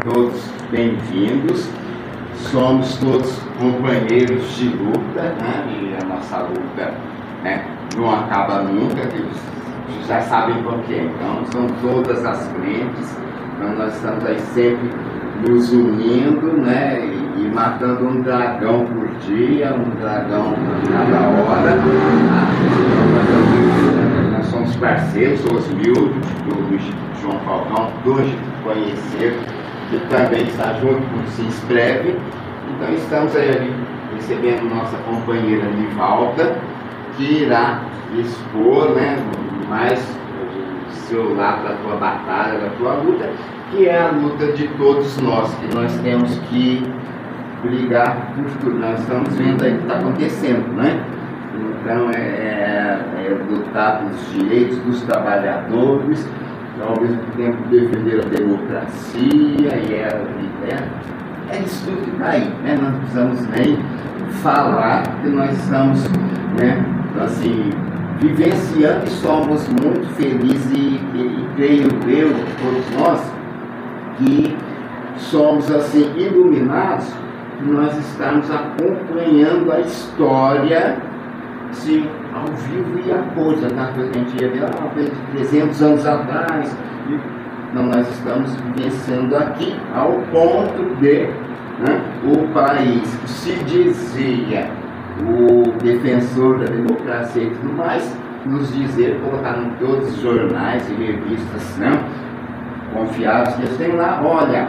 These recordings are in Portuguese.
todos bem-vindos. Somos todos companheiros de luta, né? E a nossa luta, né, não acaba nunca, que vocês já sabem por quê. Então, são todas as frentes, então nós estamos aí sempre nos unindo, né, e matando um dragão por dia, um dragão por cada hora. Nós somos parceiros, sou Osmildo, do Instituto João Falcão, do Instituto Conhecer, que também está junto com o Se Inscreve. Então estamos aí recebendo nossa companheira Nivalda, que irá expor, né, mais o seu lado da tua batalha, da tua luta, que é a luta de todos nós, que nós temos que brigar por tudo. Nós estamos vendo aí o que está acontecendo, né? Então é lutar pelos direitos dos trabalhadores, ao mesmo tempo defender a democracia é isso tudo que está aí, né? Não precisamos nem falar que nós estamos, né, assim, vivenciando e somos muito felizes e creio eu, todos nós, que somos assim iluminados, que nós estamos acompanhando a história assim, ao vivo e a cores, aquela coisa que a gente ia ver há 300 anos atrás. Não, nós estamos vivenciando aqui ao ponto de, né, o país que se dizia o defensor da democracia e tudo mais, nos dizer, colocar em todos os jornais e revistas, né, confiáveis que eles têm lá, olha,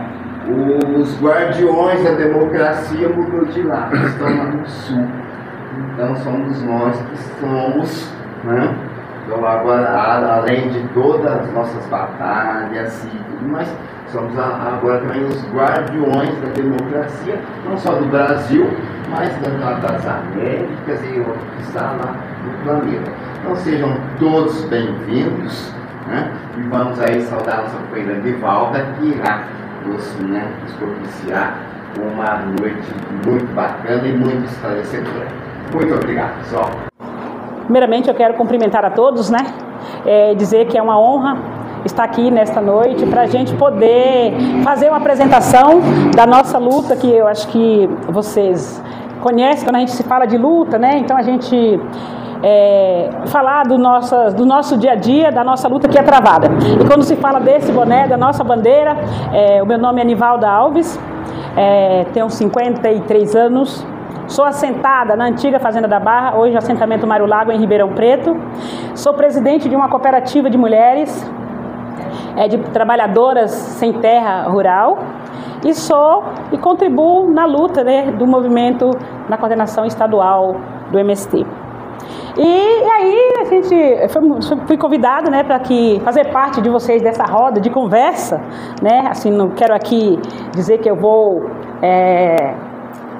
os guardiões da democracia mudou de lá, estão lá no sul. Então somos nós que somos, né? Então agora, além de todas as nossas batalhas e tudo mais, somos agora também os guardiões da democracia, não só do Brasil, mas das Américas e o que está lá no planeta. Então sejam todos bem-vindos, né? E vamos aí saudar a nossa companheira Nivalda, que irá nos propiciar uma noite muito bacana e muito esclarecedora. Muito obrigado, pessoal. Primeiramente, eu quero cumprimentar a todos, né? Dizer que é uma honra estar aqui nesta noite para a gente poder fazer uma apresentação da nossa luta, que eu acho que vocês conhecem quando a gente se fala de luta, né? Então a gente falar do nosso dia a dia, da nossa luta que é travada. E quando se fala desse boné, da nossa bandeira, o meu nome é Nivalda Alves, tenho 53 anos. Sou assentada na antiga Fazenda da Barra, hoje assentamento Mário Lago, em Ribeirão Preto. Sou presidente de uma cooperativa de mulheres, de trabalhadoras sem terra rural. E contribuo na luta, né, do movimento na coordenação estadual do MST. E aí a gente fui convidado, né, para fazer parte de vocês dessa roda de conversa, né? Assim, não quero aqui dizer que eu vou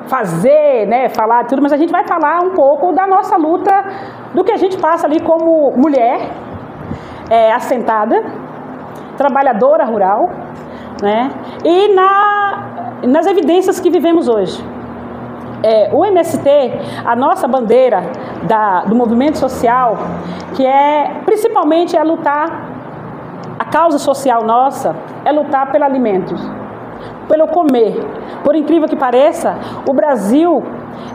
fazer, né, falar tudo, mas a gente vai falar um pouco da nossa luta, do que a gente passa ali como mulher assentada, trabalhadora rural, né, e nas evidências que vivemos hoje. O MST, a nossa bandeira do movimento social, que principalmente é lutar, a causa social nossa é lutar pelo alimento, pelo comer. Por incrível que pareça, o Brasil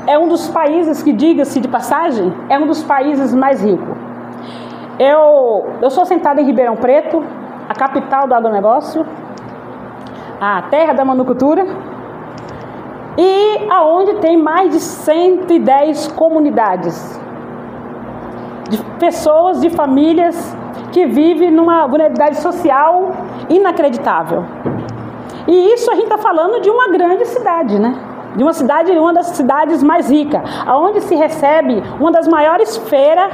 é um dos países que, diga-se de passagem, é um dos países mais ricos. Eu sou assentada em Ribeirão Preto, a capital do agronegócio, a terra da monocultura, e aonde tem mais de 110 comunidades de pessoas, de famílias que vivem numa vulnerabilidade social inacreditável. E isso a gente está falando de uma grande cidade, né? De uma das cidades mais ricas, onde se recebe uma das maiores feiras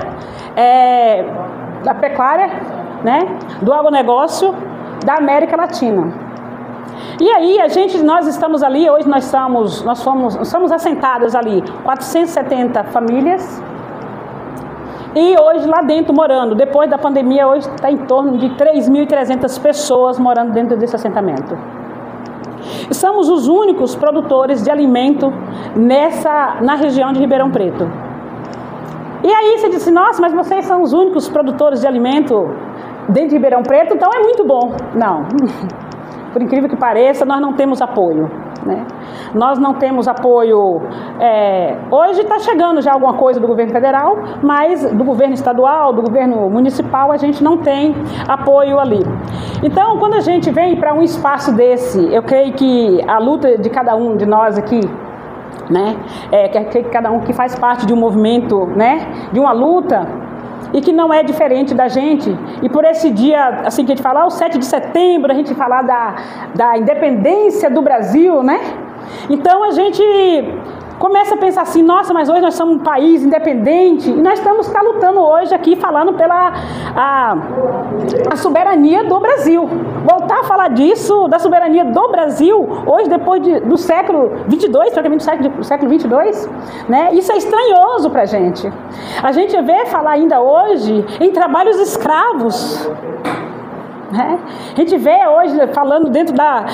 da pecuária, né? Do agronegócio da América Latina. E aí nós estamos ali, hoje nós somos assentadas ali 470 famílias. E hoje lá dentro morando, depois da pandemia, hoje está em torno de 3.300 pessoas morando dentro desse assentamento. Somos os únicos produtores de alimento na região de Ribeirão Preto. E aí você disse, nossa, mas vocês são os únicos produtores de alimento dentro de Ribeirão Preto, então é muito bom. Não. por incrível que pareça, nós não temos apoio, né? Nós não temos apoio. Hoje está chegando já alguma coisa do governo federal, mas do governo estadual, do governo municipal, a gente não tem apoio ali. Então, quando a gente vem para um espaço desse, eu creio que a luta de cada um de nós aqui, né, que cada um que faz parte de um movimento, né, de uma luta, e que não é diferente da gente, e por esse dia, assim que a gente fala, o 7 de setembro, a gente falar da independência do Brasil, né? Então a gente começa a pensar assim, nossa, mas hoje nós somos um país independente, e nós estamos lutando hoje aqui, falando pela a soberania do Brasil. Voltar a falar disso, da soberania do Brasil, hoje depois do século 22, praticamente do século 22, né? Isso é estranhoso para a gente. A gente vê falar ainda hoje em trabalhos escravos, né? A gente vê hoje falando dentro da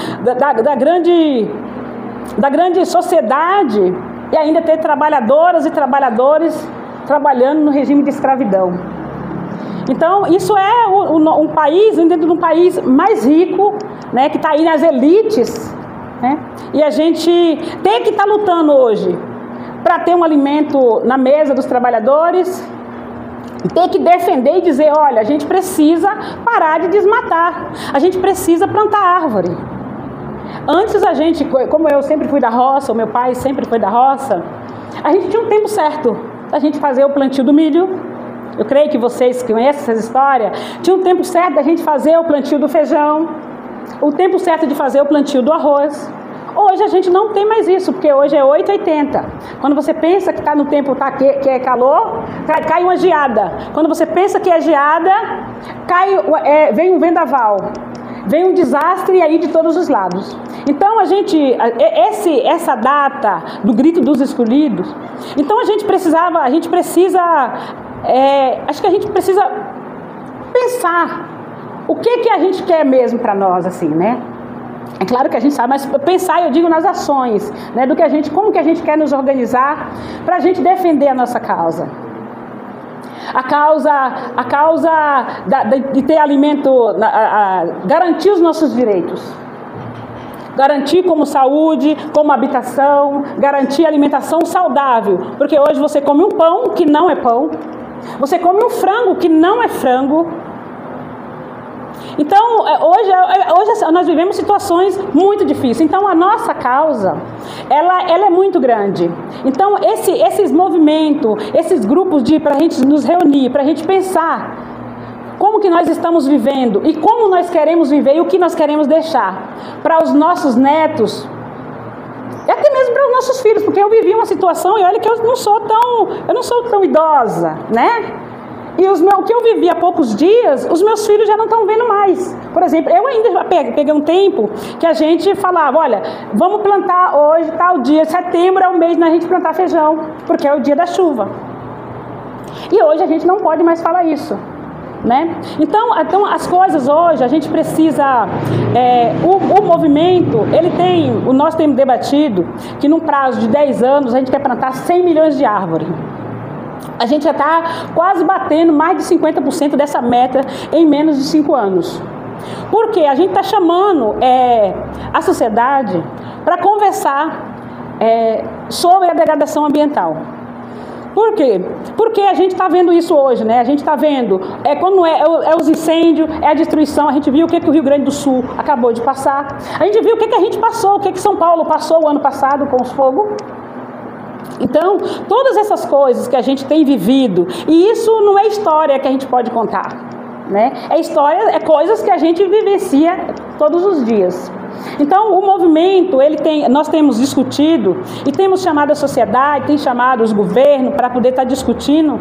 grande sociedade, e ainda ter trabalhadoras e trabalhadores trabalhando no regime de escravidão. Então, isso é um país, dentro de um país mais rico, né, que está aí nas elites, né, e a gente tem que estar lutando hoje para ter um alimento na mesa dos trabalhadores, tem que defender e dizer, olha, a gente precisa parar de desmatar, a gente precisa plantar árvore. Antes a gente, como eu sempre fui da roça, o meu pai sempre foi da roça, a gente tinha um tempo certo da gente fazer o plantio do milho. Eu creio que vocês que conhecem essa história, tinha um tempo certo da gente fazer o plantio do feijão, o tempo certo de fazer o plantio do arroz. Hoje a gente não tem mais isso, porque hoje é 8h80. Quando você pensa que está no tempo que é calor, cai uma geada. Quando você pensa que é geada, vem um vendaval. Vem um desastre aí de todos os lados. Então essa data do grito dos escolhidos, então acho que a gente precisa pensar o que a gente quer mesmo para nós, assim, né? É claro que a gente sabe, mas pensar, eu digo, nas ações, né? Como que a gente quer nos organizar para a gente defender a nossa causa. A causa de ter alimento, garantir os nossos direitos. Garantir como saúde, como habitação, garantir alimentação saudável. Porque hoje você come um pão que não é pão, você come um frango que não é frango. Então, hoje nós vivemos situações muito difíceis. Então, a nossa causa, ela é muito grande. Então, esses movimentos, esses grupos para a gente nos reunir, para a gente pensar como que nós estamos vivendo e como nós queremos viver e o que nós queremos deixar para os nossos netos, e até mesmo para os nossos filhos, porque eu vivi uma situação, e olha que eu não sou tão idosa, né? E o que eu vivi há poucos dias, os meus filhos já não estão vendo mais. Por exemplo, eu ainda peguei um tempo que a gente falava, olha, vamos plantar hoje, tal dia, setembro é o mês da gente plantar feijão, porque é o dia da chuva. E hoje a gente não pode mais falar isso, né? Então as coisas hoje, a gente precisa, o movimento, nós temos debatido que num prazo de 10 anos a gente quer plantar 100 milhões de árvores. A gente já está quase batendo mais de 50% dessa meta em menos de 5 anos. Porque a gente está chamando a sociedade para conversar sobre a degradação ambiental. Por quê? Porque a gente está vendo isso hoje, né? A gente está vendo quando os incêndios, a destruição. A gente viu o que o Rio Grande do Sul acabou de passar. A gente viu o que a gente passou, o que São Paulo passou o ano passado com os fogos. Então, todas essas coisas que a gente tem vivido, e isso não é história que a gente pode contar, né? É coisas que a gente vivencia todos os dias. Então, o movimento, nós temos discutido e temos chamado a sociedade, tem chamado os governos para poder estar discutindo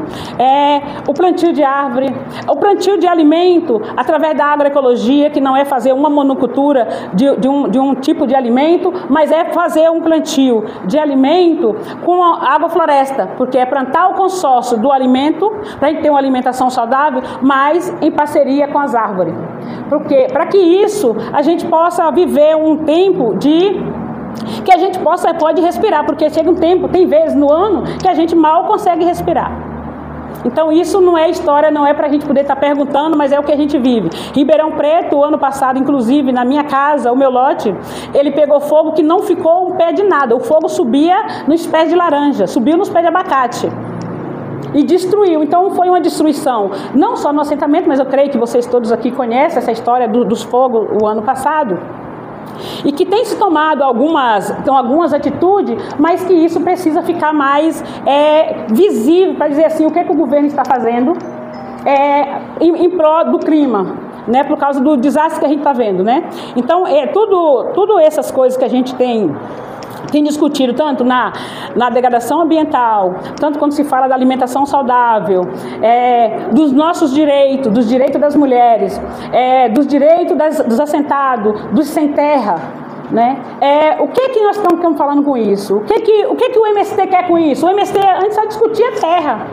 o plantio de árvore, o plantio de alimento através da agroecologia, que não é fazer uma monocultura de um tipo de alimento, mas é fazer um plantio de alimento com agrofloresta, porque é plantar o consórcio do alimento, para a gente ter uma alimentação saudável, mas em parceria com as árvores. Porque para que isso a gente possa viver um tempo que a gente pode respirar, porque chega um tempo, tem vezes no ano que a gente mal consegue respirar. Então isso não é história, não é para a gente poder estar perguntando, mas é o que a gente vive. Ribeirão Preto, ano passado, inclusive, na minha casa, o meu lote, ele pegou fogo que não ficou um pé de nada. O fogo subia nos pés de laranja, subiu nos pés de abacate. E destruiu. Então foi uma destruição, não só no assentamento, mas eu creio que vocês todos aqui conhecem essa história dos fogos o ano passado. E que tem se tomado algumas atitudes, mas que isso precisa ficar mais visível, para dizer assim, o que o governo está fazendo em prol do clima, né, por causa do desastre que a gente está vendo, né? Então, tudo essas coisas que a gente tem discutido, tanto na degradação ambiental, tanto quando se fala da alimentação saudável, dos nossos direitos, dos direitos das mulheres, dos direitos dos assentados, dos sem terra, né? O que nós estamos falando com isso? O que o MST quer com isso? O MST antes só discutia terra.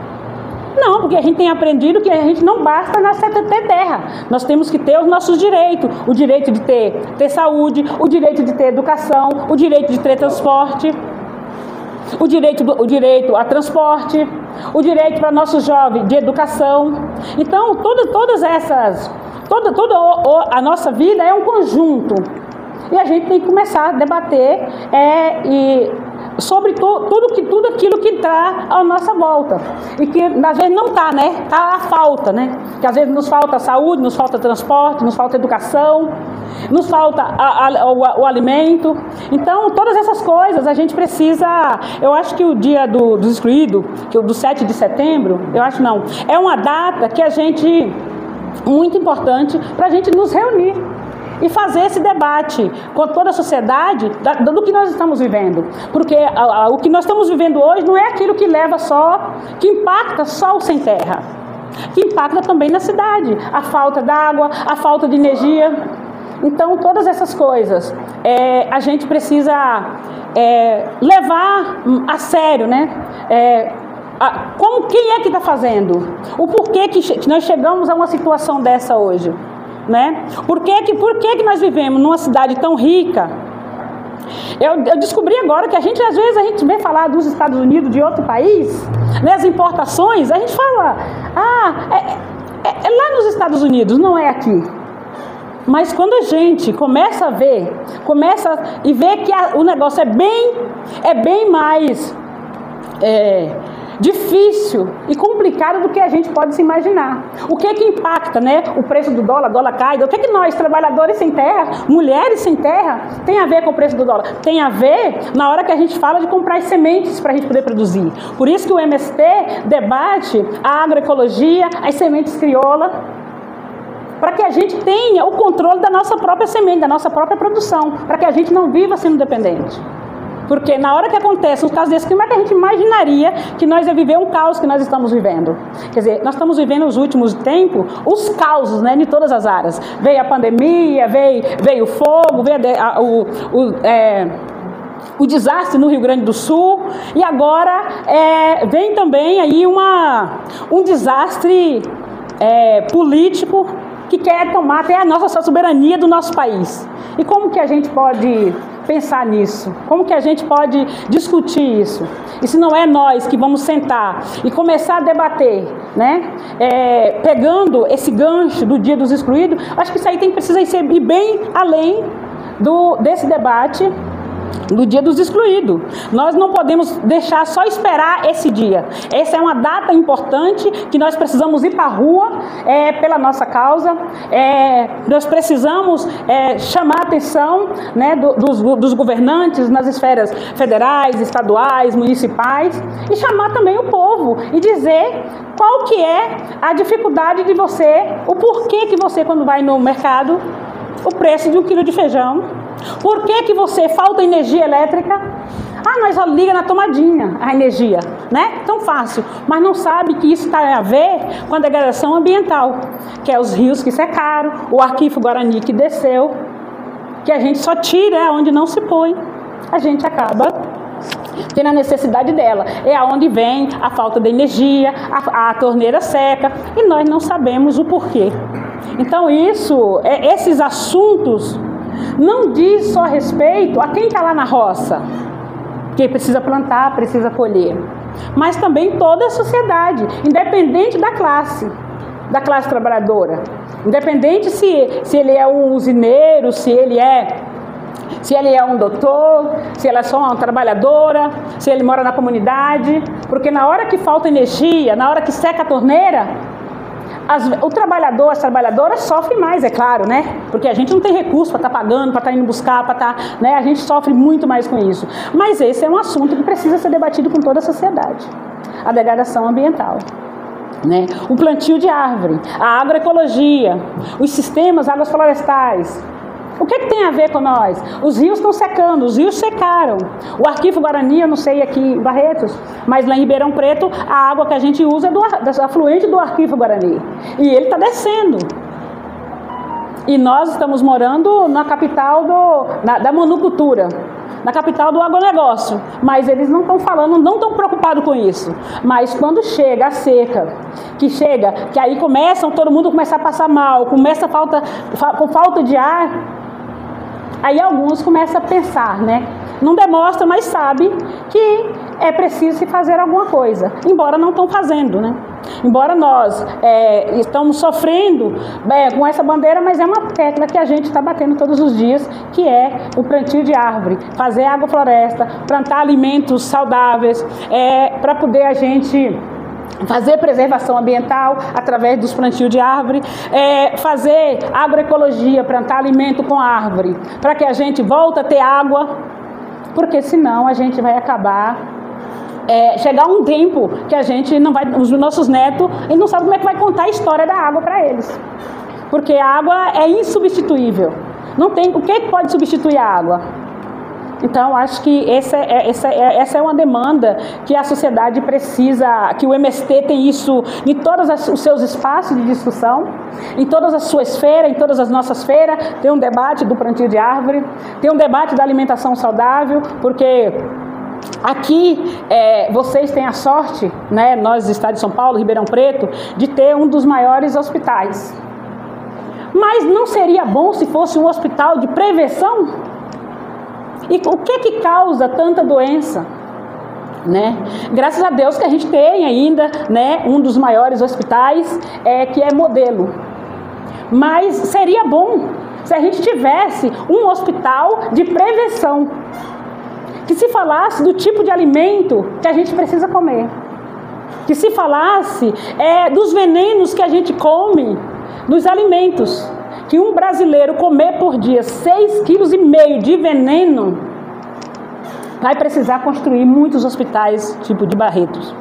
Não, porque a gente tem aprendido que a gente não basta ter terra. Nós temos que ter os nossos direitos. O direito de ter saúde, o direito de ter educação, o direito de ter transporte, o direito a transporte, o direito para nossos jovens de educação. Então, todas essas, toda a nossa vida é um conjunto. E a gente tem que começar a debater sobre tudo aquilo que está à nossa volta. E que às vezes não está, né? Está a falta, né? Que às vezes nos falta saúde, nos falta transporte, nos falta educação, nos falta o alimento. Então, todas essas coisas a gente precisa... Eu acho que o dia dos excluídos, do 7 de setembro, eu acho não, é uma data que a gente... muito importante para a gente nos reunir e fazer esse debate com toda a sociedade do que nós estamos vivendo. Porque o que nós estamos vivendo hoje não é aquilo que que impacta só o sem terra, que impacta também na cidade, a falta d'água, a falta de energia. Então, todas essas coisas a gente precisa levar a sério, né? Quem é que está fazendo? O porquê que nós chegamos a uma situação dessa hoje? Né? Por que nós vivemos numa cidade tão rica? Eu descobri agora que às vezes a gente vê falar dos Estados Unidos, de outro país, né, as importações, a gente fala, lá nos Estados Unidos, não é aqui. Mas quando a gente começa a ver, e ver que o negócio é bem mais difícil e complicado do que a gente pode se imaginar. O que impacta, né? O preço do dólar cai. O que nós, trabalhadores sem terra, mulheres sem terra, tem a ver com o preço do dólar? Tem a ver na hora que a gente fala de comprar as sementes para a gente poder produzir. Por isso que o MST debate a agroecologia, as sementes crioula, para que a gente tenha o controle da nossa própria semente, da nossa própria produção, para que a gente não viva sendo dependente. Porque na hora que acontece um caso desse, como é que a gente imaginaria que nós ia viver um caos que nós estamos vivendo? Quer dizer, nós estamos vivendo nos últimos tempos os causos, né, de todas as áreas. Veio a pandemia, veio o fogo, veio o desastre no Rio Grande do Sul, e agora vem também aí um desastre político que quer tomar até a nossa soberania do nosso país. E como que a gente pode pensar nisso? Como que a gente pode discutir isso? E se não é nós que vamos sentar e começar a debater, né? Pegando esse gancho do Dia dos Excluídos, acho que isso aí precisa ir bem além desse debate do Dia dos Excluídos. Nós não podemos deixar só esperar esse dia. Essa é uma data importante que nós precisamos ir para a rua pela nossa causa. Nós precisamos chamar a atenção, né, dos governantes nas esferas federais, estaduais, municipais, e chamar também o povo e dizer qual que é a dificuldade de o porquê que você, quando vai no mercado, o preço de 1 quilo de feijão. Por que você falta energia elétrica? Nós só liga na tomadinha a energia, né? Tão fácil. Mas não sabe que isso tem a ver com a degradação ambiental, que é os rios que secaram, o arquivo Guarani que desceu, que a gente só tira onde não se põe. A gente acaba tendo a necessidade dela. É aonde vem a falta de energia, a torneira seca, e nós não sabemos o porquê. Então esses assuntos não diz só respeito a quem está lá na roça, que precisa plantar, precisa colher. mas também toda a sociedade, independente da classe trabalhadora. Independente se ele é um usineiro, se ele é um doutor, se ela é só uma trabalhadora, se ele mora na comunidade, porque na hora que falta energia, na hora que seca a torneira, o trabalhador, as trabalhadoras sofrem mais, é claro, né? Porque a gente não tem recurso para estar pagando, para estar indo buscar, para estar, né? A gente sofre muito mais com isso. Mas esse é um assunto que precisa ser debatido com toda a sociedade. A degradação ambiental, né? O plantio de árvore, a agroecologia, os sistemas águas florestais. O que tem a ver com nós? Os rios estão secando, os rios secaram. O Arquivo Guarani, eu não sei aqui em Barretos, mas lá em Ribeirão Preto, a água que a gente usa é do afluente do Arquivo Guarani. E ele está descendo. E nós estamos morando na capital da monocultura, na capital do agronegócio. Mas eles não estão falando, não estão preocupados com isso. Mas quando chega a seca, que aí todo mundo começa a passar mal, começa com falta de ar, aí alguns começam a pensar, né? Não demonstra, mas sabe que é preciso se fazer alguma coisa, embora não estão fazendo, né? Embora nós estamos sofrendo com essa bandeira, mas é uma tecla que a gente está batendo todos os dias, que é o plantio de árvore, fazer agrofloresta, plantar alimentos saudáveis, para poder a gente fazer preservação ambiental através dos plantios de árvore, fazer agroecologia, plantar alimento com árvore, para que a gente volte a ter água, porque senão a gente vai acabar, chegar um tempo que a gente não vai, os nossos netos, eles não sabem como é que vai contar a história da água para eles, porque a água é insubstituível, não tem, o que pode substituir a água? Então, acho que essa é uma demanda que a sociedade precisa, que o MST tem isso em todos os seus espaços de discussão, em todas as suas feiras, em todas as nossas feiras, tem um debate do plantio de árvore, tem um debate da alimentação saudável, porque aqui vocês têm a sorte, né, nós, Estado de São Paulo, Ribeirão Preto, de ter um dos maiores hospitais. Mas não seria bom se fosse um hospital de prevenção? E o que causa tanta doença, né? Graças a Deus que a gente tem ainda, né, um dos maiores hospitais, que é modelo. Mas seria bom se a gente tivesse um hospital de prevenção, que se falasse do tipo de alimento que a gente precisa comer, que se falasse dos venenos que a gente come nos alimentos. Que um brasileiro comer por dia 6,5 kg de veneno, vai precisar construir muitos hospitais tipo de Barretos.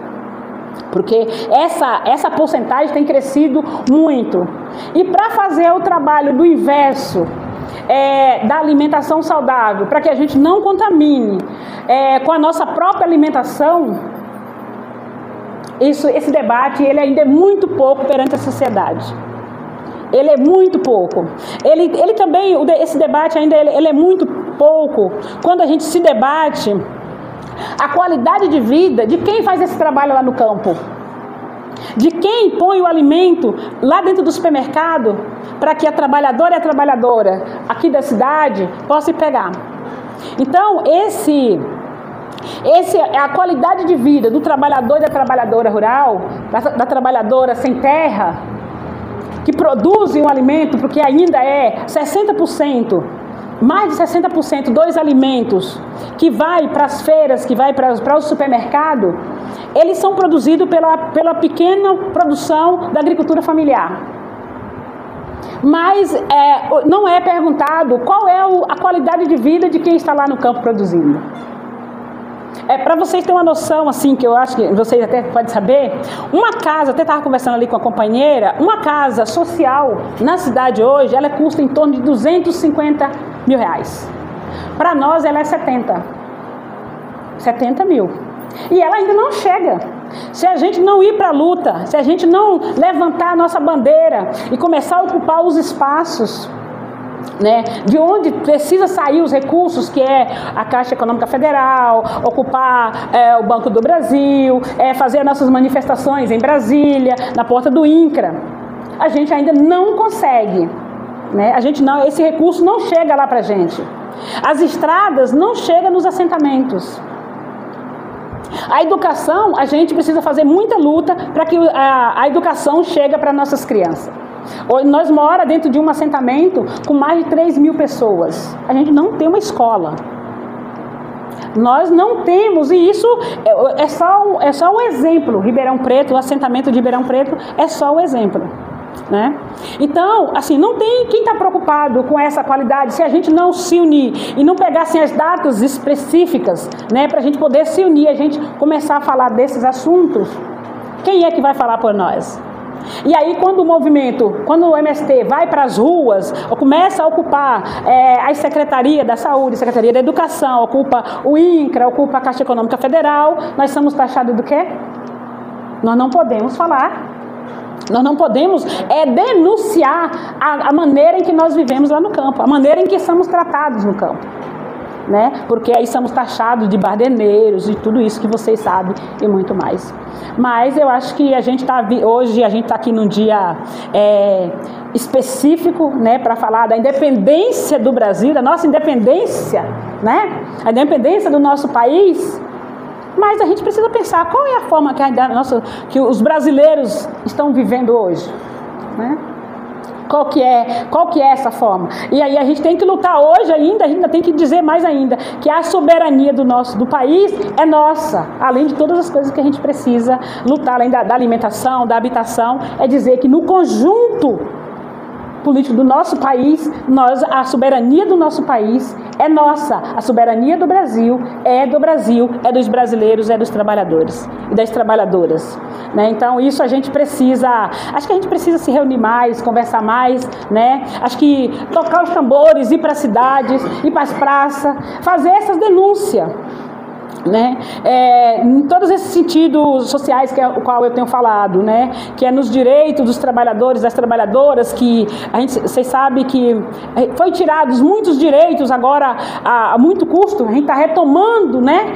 Porque essa porcentagem tem crescido muito. E para fazer o trabalho do inverso, da alimentação saudável, para que a gente não contamine com a nossa própria alimentação, esse debate ele ainda é muito pouco perante a sociedade. Ele é muito pouco. Ele também, esse debate ainda ele é muito pouco quando a gente se debate a qualidade de vida de quem faz esse trabalho lá no campo, de quem põe o alimento lá dentro do supermercado para que a trabalhadora e a trabalhadora aqui da cidade possam pegar. Então, é a qualidade de vida do trabalhador e da trabalhadora rural, da trabalhadora sem terra, que produzem um alimento, porque ainda 60%, mais de 60% dos alimentos que vai para as feiras, que vai para o supermercado, eles são produzidos pela pequena produção da agricultura familiar. Mas não é perguntado qual é a qualidade de vida de quem está lá no campo produzindo. Para vocês terem uma noção, assim, que eu acho que vocês até podem saber, uma casa, até estava conversando ali com a companheira, uma casa social na cidade hoje, ela custa em torno de 250 mil reais. Para nós, ela é 70 mil. E ela ainda não chega. Se a gente não ir para a luta, se a gente não levantar a nossa bandeira e começar a ocupar os espaços, né, de onde precisa sair os recursos, que é a Caixa Econômica Federal, ocupar o Banco do Brasil, fazer nossas manifestações em Brasília, na porta do INCRA, a gente ainda não consegue, né? Esse recurso não chega lá para a gente. As estradas não chegam nos assentamentos. A educação, a gente precisa fazer muita luta para que a educação chegue para nossas crianças. Nós moramos dentro de um assentamento com mais de 3.000 pessoas. A gente não tem uma escola. Nós não temos, e isso é só um exemplo. Ribeirão Preto, o assentamento de Ribeirão Preto é só um exemplo, né? Então, assim, não tem quem está preocupado com essa qualidade se a gente não se unir e não pegar assim, as datas específicas, né, para a gente poder se unir, a gente começar a falar desses assuntos. Quem é que vai falar por nós? E aí quando o MST vai para as ruas, começa a ocupar a Secretaria da Saúde, a Secretaria da Educação, ocupa o INCRA, ocupa a Caixa Econômica Federal, nós somos taxados do quê? Nós não podemos falar. Nós não podemos denunciar a maneira em que nós vivemos lá no campo, a maneira em que somos tratados no campo, né? Porque aí somos taxados de bardeneiros e tudo isso que vocês sabem e muito mais. Mas eu acho que hoje a gente está aqui num dia específico, né, para falar da independência do Brasil, da nossa independência, né? A independência do nosso país. Mas a gente precisa pensar qual é a forma que os brasileiros estão vivendo hoje, né? Qual que é essa forma? E aí a gente tem que lutar hoje ainda, a gente tem que dizer mais ainda, que a soberania do país é nossa, além de todas as coisas que a gente precisa lutar, além da alimentação, da habitação, é dizer que no conjunto político do nosso país, a soberania do nosso país é nossa, a soberania do Brasil, é dos brasileiros, é dos trabalhadores e das trabalhadoras, né? Então isso acho que a gente precisa se reunir mais, conversar mais, né? Acho que tocar os tambores, ir para as cidades, ir para as praças, fazer essas denúncias, né? Em todos esses sentidos sociais o qual eu tenho falado, né? Que é nos direitos dos trabalhadores, das trabalhadoras, que vocês sabem que foi tirados muitos direitos agora a muito custo. A gente está retomando, né?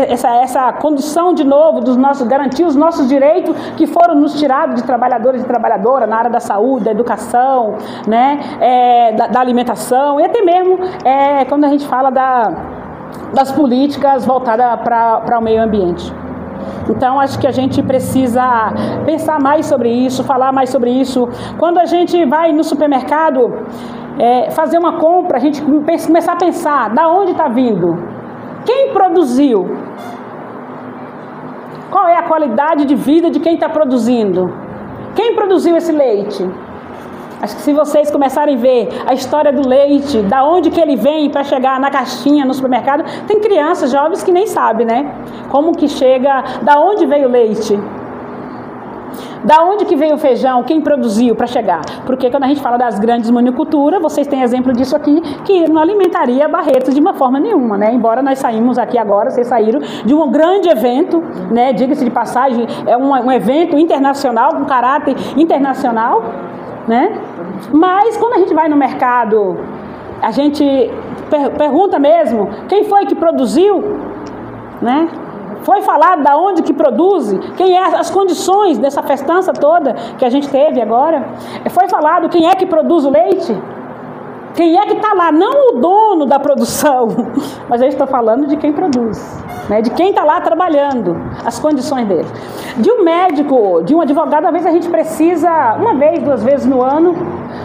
Essa condição de novo garantir os nossos direitos que foram nos tirados de trabalhadores e trabalhadoras na área da saúde, da educação, né? Da alimentação e até mesmo quando a gente fala das políticas voltadas para o meio ambiente. Então, acho que a gente precisa pensar mais sobre isso, falar mais sobre isso. Quando a gente vai no supermercado fazer uma compra, a gente começar a pensar, da onde está vindo? Quem produziu? Qual é a qualidade de vida de quem está produzindo? Quem produziu esse leite? Acho que se vocês começarem a ver a história do leite, da onde que ele vem para chegar na caixinha, no supermercado, tem crianças, jovens que nem sabem, né? Como que chega, da onde veio o leite? Da onde que veio o feijão? Quem produziu para chegar? Porque quando a gente fala das grandes monoculturas, vocês têm exemplo disso aqui, que não alimentaria Barretos de uma forma nenhuma, né? Embora nós saímos aqui agora, vocês saíram de um grande evento, né? Diga-se de passagem, é um evento internacional, com caráter internacional, né? Mas quando a gente vai no mercado, a gente pergunta mesmo quem foi que produziu, né? Foi falado da onde que produz, quem é as condições dessa festança toda que a gente teve agora. Foi falado quem é que produz o leite, quem é que está lá, não o dono da produção, mas eu estou falando de quem produz, né? De quem está lá trabalhando, as condições dele. De um médico, de um advogado, às vezes a gente precisa, uma vez, 2 vezes no ano,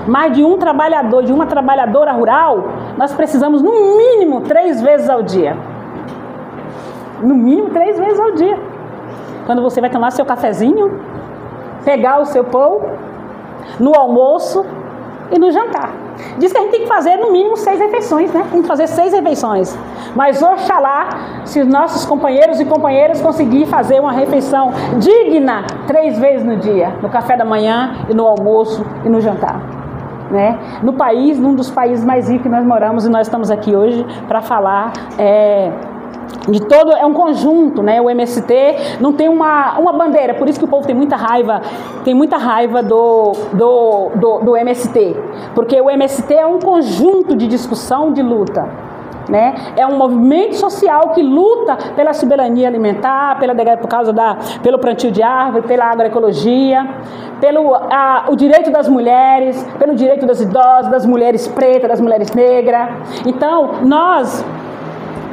mas de um trabalhador, de uma trabalhadora rural, nós precisamos no mínimo 3 vezes ao dia. No mínimo 3 vezes ao dia. Quando você vai tomar seu cafezinho, pegar o seu pão, no almoço e no jantar. Diz que a gente tem que fazer no mínimo 6 refeições, né? Tem que fazer 6 refeições. Mas oxalá, se os nossos companheiros e companheiras conseguirem fazer uma refeição digna 3 vezes no dia, no café da manhã e no almoço e no jantar, né? No país, num dos países mais ricos que nós moramos, e nós estamos aqui hoje para falar de todo, é um conjunto, né? O MST não tem uma bandeira, por isso que o povo tem muita raiva do MST, porque o MST é um conjunto de discussão, de luta, né? É um movimento social que luta pela soberania alimentar, pelo plantio de árvore, pela agroecologia, pelo o direito das mulheres, pelo direito das idosas, das mulheres pretas, das mulheres negras. Então, nós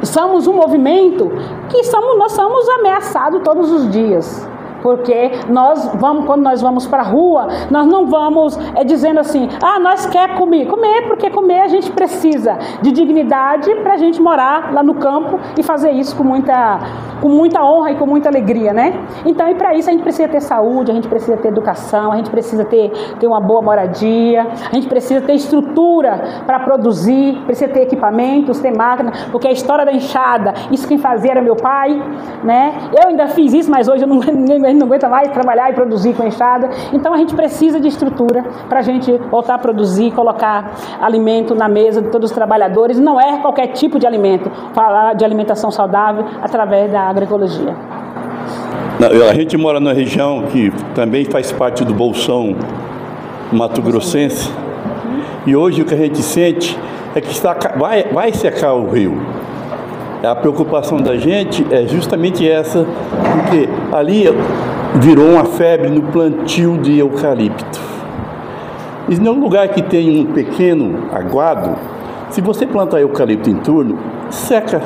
somos um movimento que nós somos ameaçados todos os dias. Porque quando nós vamos para a rua, nós não vamos dizendo assim, nós quer comer. Comer, porque comer a gente precisa de dignidade para a gente morar lá no campo e fazer isso com muita honra e com muita alegria, né? Então, e para isso a gente precisa ter saúde, a gente precisa ter educação, a gente precisa ter uma boa moradia, a gente precisa ter estrutura para produzir, precisa ter equipamentos, ter máquina, porque a história da enxada, isso quem fazia era meu pai, né? Eu ainda fiz isso, mas hoje eu não aguento mais trabalhar e produzir com enxada. Então a gente precisa de estrutura para a gente voltar a produzir, colocar alimento na mesa de todos os trabalhadores. Não é qualquer tipo de alimento, falar de alimentação saudável através da agroecologia. A gente mora numa região que também faz parte do Bolsão mato-grossense, e hoje o que a gente sente é que vai secar o rio. A preocupação da gente é justamente essa, porque ali virou uma febre no plantio de eucalipto. E num lugar que tem um pequeno aguado, se você plantar eucalipto em torno, seca.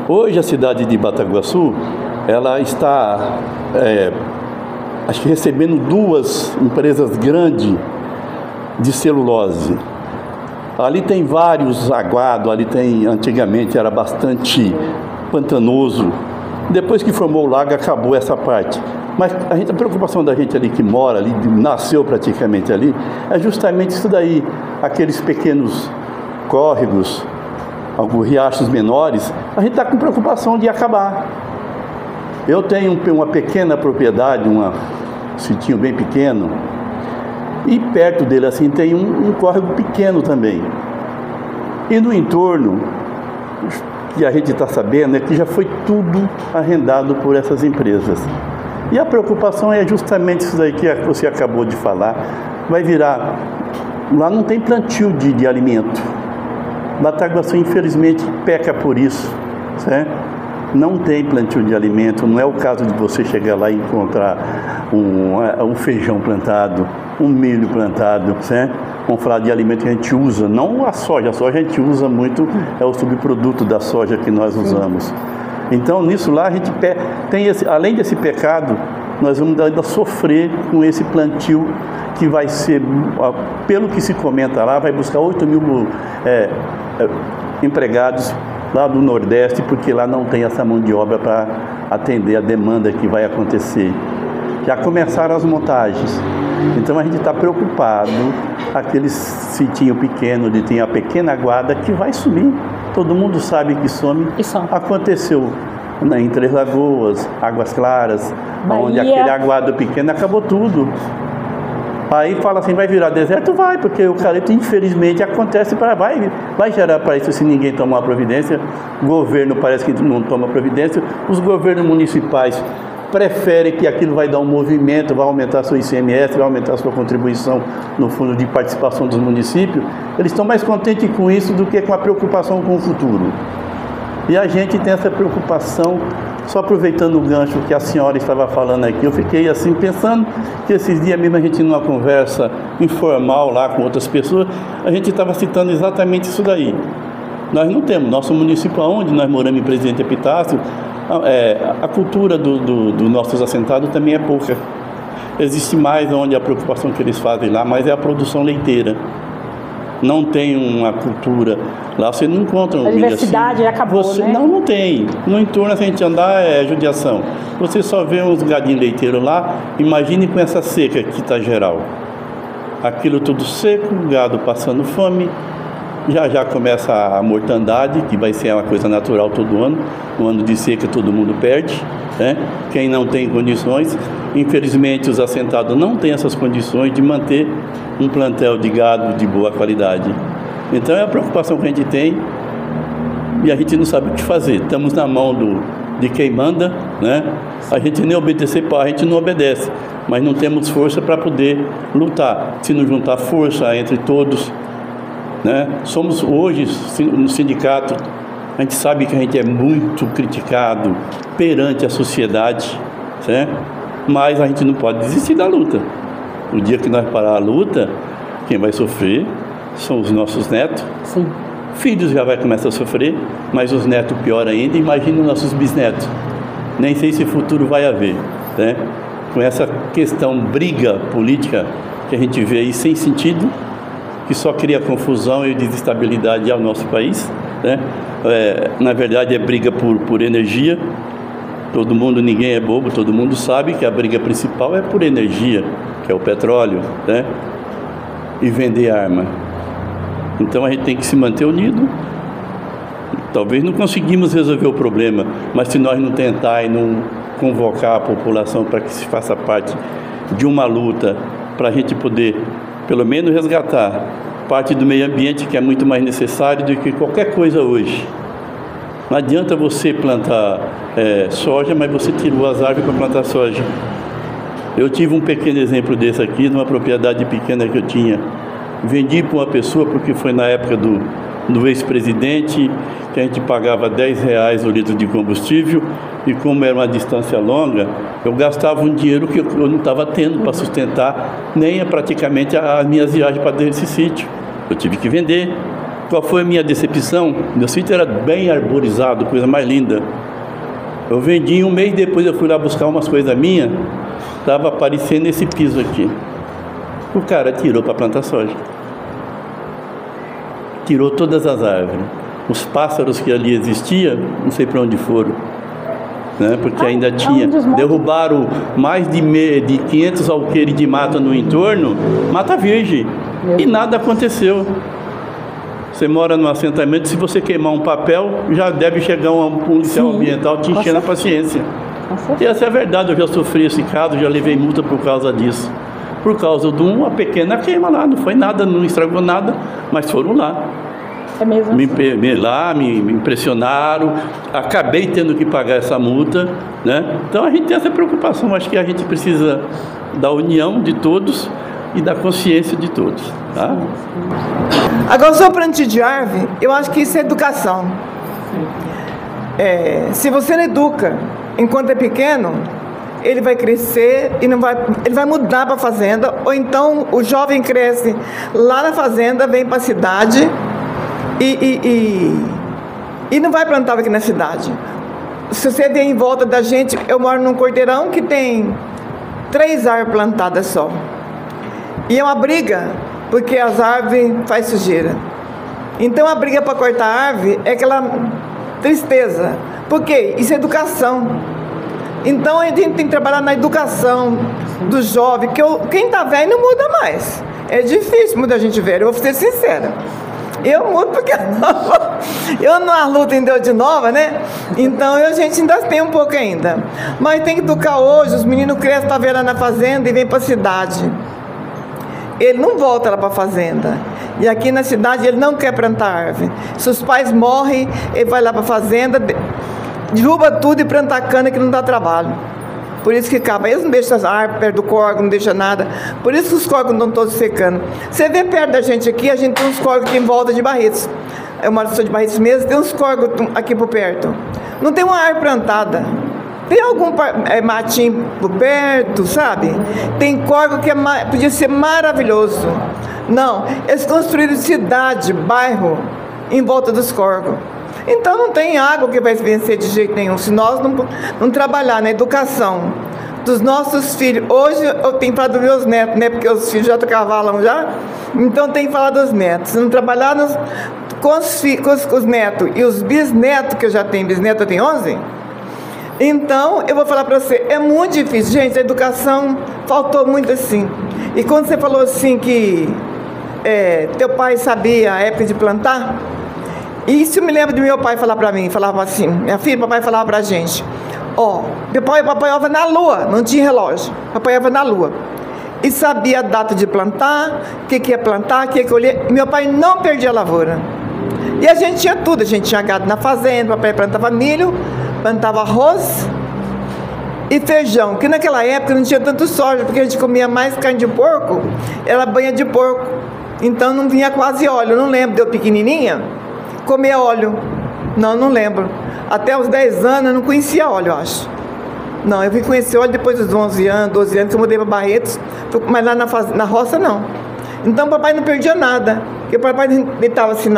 Hoje a cidade de Bataguaçu, ela está, acho que recebendo 2 empresas grandes de celulose. Ali tem vários aguados, antigamente era bastante pantanoso. Depois que formou o lago, acabou essa parte. Mas a preocupação da gente ali que mora ali, nasceu praticamente ali, é justamente isso daí. Aqueles pequenos córregos, alguns riachos menores, a gente está com preocupação de acabar. Eu tenho uma pequena propriedade, um sitinho bem pequeno, e perto dele assim tem um córrego pequeno também. E no entorno, que a gente está sabendo, é que já foi tudo arrendado por essas empresas. E a preocupação é justamente isso daí que você acabou de falar. Vai virar... Lá não tem plantio de alimento. Bataguaçu, infelizmente, peca por isso, certo? Não tem plantio de alimento. Não é o caso de você chegar lá e encontrar um feijão plantado, um milho plantado, certo? Vamos falar de alimento que a gente usa, não a soja a gente usa muito, é o subproduto da soja que nós usamos. Então, nisso lá, a gente tem além desse pecado, nós vamos ainda sofrer com esse plantio que vai ser, pelo que se comenta lá, vai buscar 8.000 empregados lá do Nordeste, porque lá não tem essa mão de obra para atender a demanda que vai acontecer. Já começaram as montagens, então a gente está preocupado, aquele sitinho pequeno, de tem a pequena aguada que vai sumir, todo mundo sabe que some. Aconteceu em Três Lagoas, Águas Claras, Bahia, onde aquele aguado pequeno acabou tudo. Aí fala assim, vai virar deserto? Vai, porque o eucalipto infelizmente acontece, vai gerar para isso se ninguém tomar providência. O governo parece que não toma providência, os governos municipais preferem que aquilo vai dar um movimento, vai aumentar seu ICMS, vai aumentar sua contribuição no fundo de participação dos municípios. Eles estão mais contentes com isso do que com a preocupação com o futuro. E a gente tem essa preocupação, só aproveitando o gancho que a senhora estava falando aqui, eu fiquei assim pensando que esses dias mesmo a gente numa conversa informal lá com outras pessoas, a gente estava citando exatamente isso daí. Nós não temos, nosso município onde nós moramos em Presidente Epitácio, a cultura dos nossos assentados também é pouca. Existe mais onde a preocupação que eles fazem lá, mas é a produção leiteira. Não tem uma cultura lá, você não encontra a diversidade assim, acabou, né? Não tem. No entorno, se a gente andar, é judiação. Você só vê uns gadinhos leiteiros lá, imagine com essa seca que está geral. Aquilo tudo seco, o gado passando fome, já começa a mortandade, que vai ser uma coisa natural todo ano. No ano de seca todo mundo perde, né? Quem não tem condições, infelizmente os assentados não têm essas condições de manter um plantel de gado de boa qualidade. Então é a preocupação que a gente tem e a gente não sabe o que fazer. Estamos na mão de quem manda, né? A gente nem obedecer a gente não obedece, mas não temos força para poder lutar. Se não juntar força entre todos, né? Somos hoje no sindicato, a gente sabe que a gente é muito criticado perante a sociedade, certo? Mas a gente não pode desistir da luta. O dia que nós parar a luta, quem vai sofrer são os nossos netos. Sim. Filhos já vai começar a sofrer, mas os netos pior ainda, imagina os nossos bisnetos. Nem sei se futuro vai haver, né? Com essa questão, briga política que a gente vê aí sem sentido, que só cria confusão e desestabilidade ao nosso país, né? Na verdade é briga por energia. Todo mundo, ninguém é bobo, todo mundo sabe que a briga principal é por energia, que é o petróleo, né? E vender arma. Então a gente tem que se manter unido. Talvez não conseguimos resolver o problema, mas se nós não tentar e não convocar a população para que se faça parte de uma luta, para a gente poder, pelo menos, resgatar parte do meio ambiente, que é muito mais necessário do que qualquer coisa hoje. Não adianta você plantar soja, mas você tirou as árvores para plantar soja. Eu tive um pequeno exemplo desse aqui, numa propriedade pequena que eu tinha. Vendi para uma pessoa, porque foi na época do ex-presidente, que a gente pagava R$10 o litro de combustível, e como era uma distância longa, eu gastava um dinheiro que eu não estava tendo para sustentar nem praticamente as minhas viagens para dentro desse sítio. Eu tive que vender. Qual foi a minha decepção? Meu sítio era bem arborizado, coisa mais linda. Eu vendi, um mês depois eu fui lá buscar umas coisas minhas, estava aparecendo esse piso aqui. O cara tirou para plantar soja. Tirou todas as árvores. Os pássaros que ali existiam, não sei para onde foram, né? Porque ainda tinha. Derrubaram mais de 500 alqueires de mata no entorno, mata virgem, e nada aconteceu. Você mora num assentamento, se você queimar um papel, já deve chegar um policial ambiental te enchendo a paciência. E essa é a verdade, eu já sofri esse caso, já levei multa por causa disso. Por causa de uma pequena queima lá, não foi nada, não estragou nada, mas foram lá. É mesmo? Me impressionaram, acabei tendo que pagar essa multa, né? Então a gente tem essa preocupação, acho que a gente precisa da união de todos e da consciência de todos, tá? Agora, sobre o plantio de árvore, eu acho que isso é educação. Se você não educa enquanto é pequeno, ele vai crescer e ele vai mudar para a fazenda, ou então o jovem cresce lá na fazenda, vem para a cidade e não vai plantar aqui na cidade. Se você vê em volta da gente, eu moro num quarteirão que tem 3 árvores plantadas só. E é uma briga, porque as árvores faz sujeira. Então a briga para cortar a árvore é aquela tristeza. Por quê? Isso é educação. Então a gente tem que trabalhar na educação do jovem, que quem está velho não muda mais. É difícil mudar a gente velho, eu vou ser sincera. Eu mudo porque eu não luto em Deus de nova, né? Então a gente ainda tem um pouco ainda. Mas tem que educar hoje, os meninos crescem, tá vendo lá na fazenda e vêm para a cidade. Ele não volta lá para a fazenda. E aqui na cidade ele não quer plantar árvore. Se os pais morrem, ele vai lá para a fazenda, derruba tudo e planta cana que não dá trabalho. Por isso que acaba. Eles não deixam as árvores perto do córrego, não deixam nada. Por isso que os córregos não estão todos secando. Você vê perto da gente aqui, a gente tem uns córregos aqui em volta de Barretos. Eu moro de Barretos mesmo, tem uns córregos aqui por perto. Não tem uma árvore plantada. Tem algum matinho por perto, sabe? Tem córrego que podia ser maravilhoso. Não, eles construíram cidade, bairro, em volta dos córregos. Então não tem água que vai vencer de jeito nenhum, se nós não trabalhar na educação dos nossos filhos. Hoje eu tenho falado dos meus netos, né? Porque os filhos já cavalam já. Então tem que falar dos netos. Se não trabalhar com os netos e os bisnetos, que eu já tenho, bisneto eu tenho 11. Então eu vou falar para você, é muito difícil, gente, a educação faltou muito assim. E quando você falou assim que teu pai sabia a época de plantar, isso me lembra de meu pai falar para mim, falava assim, minha filha, papai falava para a gente, papai ia na lua, não tinha relógio, papai ia na lua, e sabia a data de plantar, o que ia plantar, o que ia colher, meu pai não perdia a lavoura, e a gente tinha tudo, a gente tinha gado na fazenda, papai plantava milho, plantava arroz e feijão, que naquela época não tinha tanto soja, porque a gente comia mais carne de porco, era banha de porco, então não vinha quase óleo, eu não lembro, deu pequenininha, comer óleo, não lembro. Até os 10 anos eu não conhecia óleo, eu acho. Não, eu vim conhecer óleo depois dos 11 anos, 12 anos, que eu mudei para Barretos, mas lá na roça não. Então o papai não perdia nada, porque o papai estava assim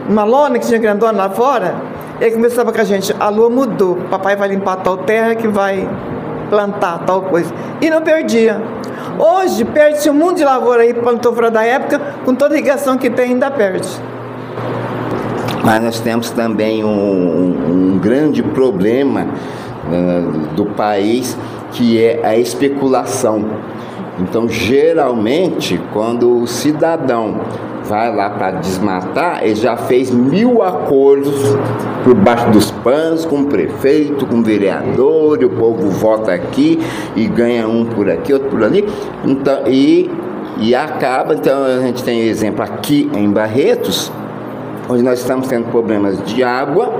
uma lona que tinha grandona lá fora. Ele conversava com a gente, a lua mudou, papai vai limpar tal terra que vai plantar tal coisa. E não perdia. Hoje, perde-se um mundo de lavoura aí, plantou fora da época, com toda a irrigação que tem, ainda perde. Mas nós temos também um grande problema do país, que é a especulação. Então, geralmente, quando o cidadão vai lá para desmatar, ele já fez 1000 acordos por baixo dos panos, com o prefeito, com o vereador, e o povo vota aqui e ganha um por aqui, outro por ali. Então, e acaba, então a gente tem exemplo aqui em Barretos, onde nós estamos tendo problemas de água.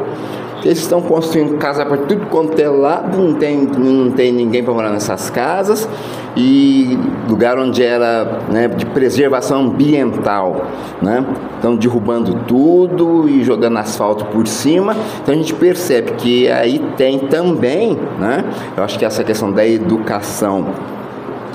Eles estão construindo casa para tudo quanto é lado, não tem ninguém para morar nessas casas, e lugar onde era, né, de preservação ambiental, né? Estão derrubando tudo e jogando asfalto por cima. Então a gente percebe que aí tem também, né? Eu acho que essa questão da educação,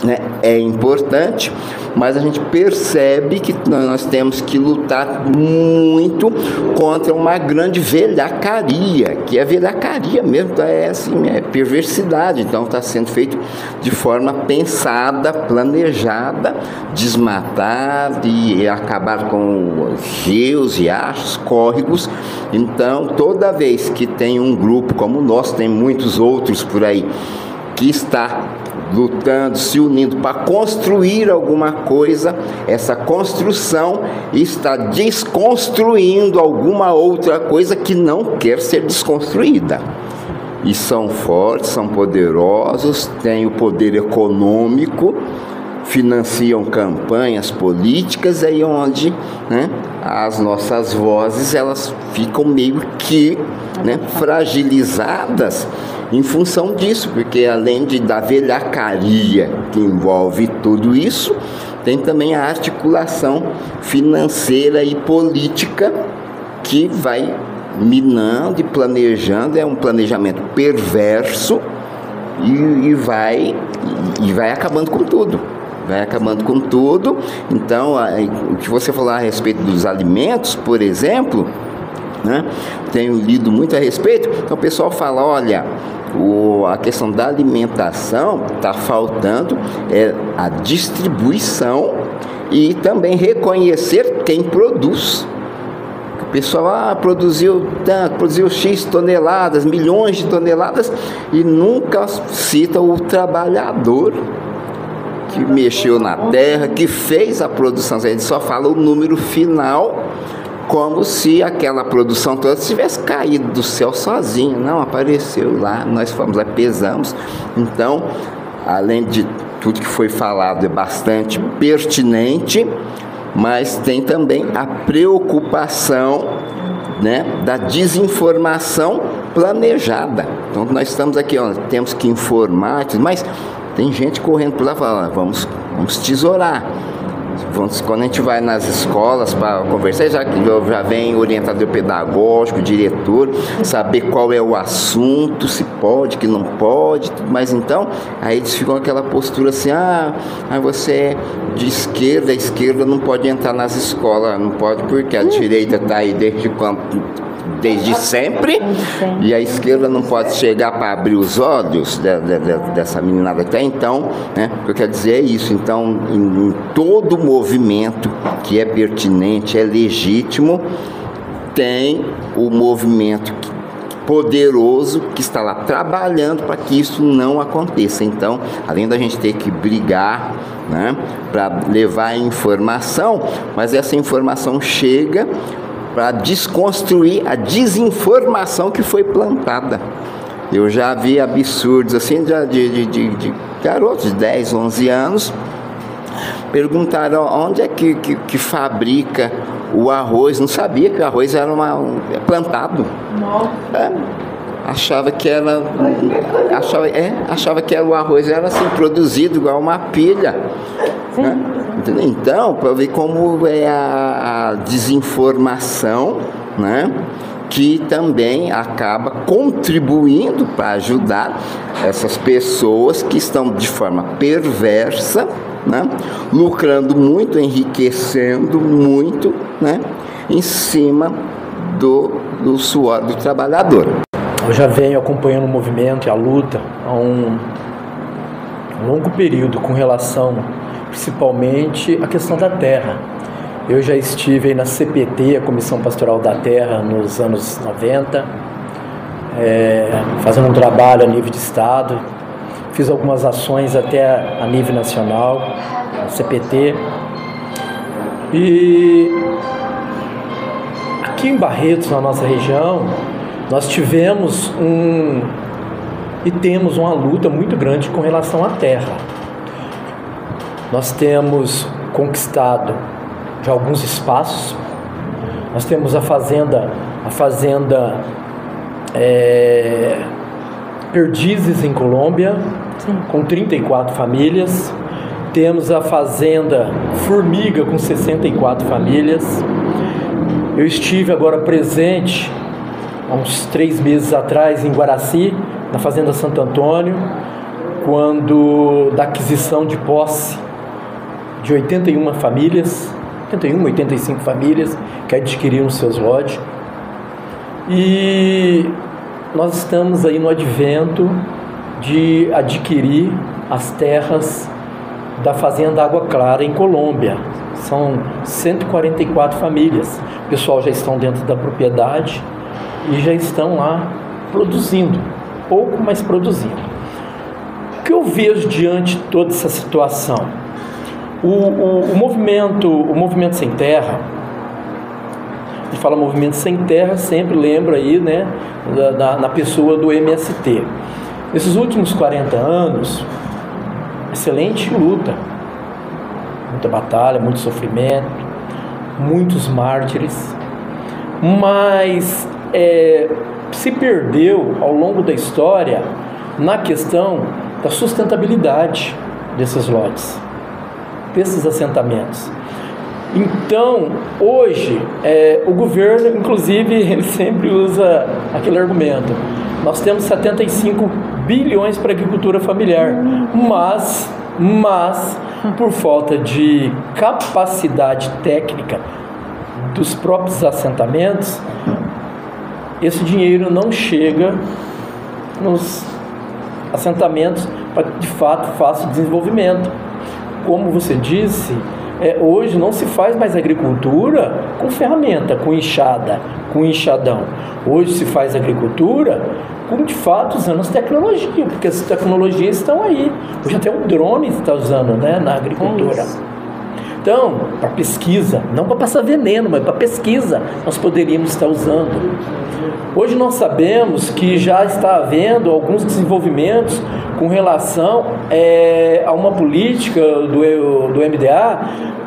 né, é importante, mas a gente percebe que nós temos que lutar muito contra uma grande velhacaria, que é velhacaria mesmo, é assim, é perversidade. Então está sendo feito de forma pensada, planejada, desmatar e acabar com rios, riachos, córregos. Então toda vez que tem um grupo como o nosso, tem muitos outros por aí, que está lutando, se unindo para construir alguma coisa, essa construção está desconstruindo alguma outra coisa que não quer ser desconstruída. E são fortes, são poderosos, têm o poder econômico, financiam campanhas políticas, aí onde, né, as nossas vozes elas ficam meio que, né, fragilizadas em função disso, porque além da velhacaria que envolve tudo isso, tem também a articulação financeira e política que vai minando e planejando, é um planejamento perverso e vai acabando com tudo. Vai acabando com tudo. Então, o que você falou a respeito dos alimentos, por exemplo, né, tenho lido muito a respeito. Então o pessoal fala, olha, a questão da alimentação está faltando a distribuição e também reconhecer quem produz. O pessoal produziu X toneladas, milhões de toneladas, e nunca cita o trabalhador que mexeu na terra, que fez a produção. A gente só fala o número final, como se aquela produção toda tivesse caído do céu sozinha. Não, apareceu lá, nós fomos lá, pesamos. Então, além de tudo que foi falado, é bastante pertinente, mas tem também a preocupação, né, da desinformação planejada. Então, nós estamos aqui, temos que informar, mas tem gente correndo por lá falando, vamos tesourar. Quando a gente vai nas escolas para conversar, já vem orientador pedagógico, diretor, saber qual é o assunto, se pode, que não pode, tudo mais. Então, aí eles ficam com aquela postura assim, você é de esquerda, a esquerda não pode entrar nas escolas, não pode porque a direita está aí desde sempre, e a esquerda não pode chegar para abrir os olhos dessa meninada até então, né? O que eu quero dizer é isso. Então, em todo movimento que é pertinente, é legítimo, tem o movimento poderoso que está lá trabalhando para que isso não aconteça. Então, além da gente ter que brigar, né, para levar a informação, mas essa informação chega para desconstruir a desinformação que foi plantada. Eu já vi absurdos assim de garotos de 10, 11 anos, perguntaram onde é que fabrica o arroz. Não sabia que o arroz era plantado. Achava que o arroz era assim, produzido igual uma pilha. Né? Então, para ver como é a desinformação, né, que também acaba contribuindo para ajudar essas pessoas que estão de forma perversa, né, lucrando muito, enriquecendo muito, né, em cima do suor do trabalhador. Eu já venho acompanhando o movimento e a luta há um longo período com relação, principalmente, à questão da terra. Eu já estive aí na CPT, a Comissão Pastoral da Terra, nos anos 90, fazendo um trabalho a nível de Estado. Fiz algumas ações até a nível nacional, CPT. E aqui em Barretos, na nossa região, nós tivemos e temos uma luta muito grande com relação à terra. Nós temos conquistado já alguns espaços. Nós temos a fazenda Perdizes em Colômbia, com 34 famílias. Temos a fazenda Formiga com 64 famílias. Eu estive agora presente há uns 3 meses atrás em Guaraci, na fazenda Santo Antônio, quando da aquisição de posse de 81 famílias, 85 famílias que adquiriram seus lotes. E nós estamos aí no advento de adquirir as terras da fazenda Água Clara em Colômbia. São 144 famílias. O pessoal já estão dentro da propriedade e já estão lá produzindo, pouco, mas produzindo. O que eu vejo diante de toda essa situação? O movimento sem terra, a gente fala movimento sem terra, sempre lembra aí, né, na pessoa do MST. Nesses últimos 40 anos, excelente luta, muita batalha, muito sofrimento, muitos mártires, mas se perdeu ao longo da história na questão da sustentabilidade desses lotes, desses assentamentos. Então, hoje, o governo, inclusive, ele sempre usa aquele argumento: nós temos 75 bilhões para a agricultura familiar, mas por falta de capacidade técnica dos próprios assentamentos, esse dinheiro não chega nos assentamentos para que de fato faça o desenvolvimento. Como você disse, hoje não se faz mais agricultura com ferramenta, com enxada, com enxadão. Hoje se faz agricultura com, de fato, usando as tecnologias, porque as tecnologias estão aí. Hoje até um drone está usando, né, na agricultura. Então, para pesquisa, não para passar veneno, mas para pesquisa, nós poderíamos estar usando. Hoje nós sabemos que já está havendo alguns desenvolvimentos com relação a uma política do MDA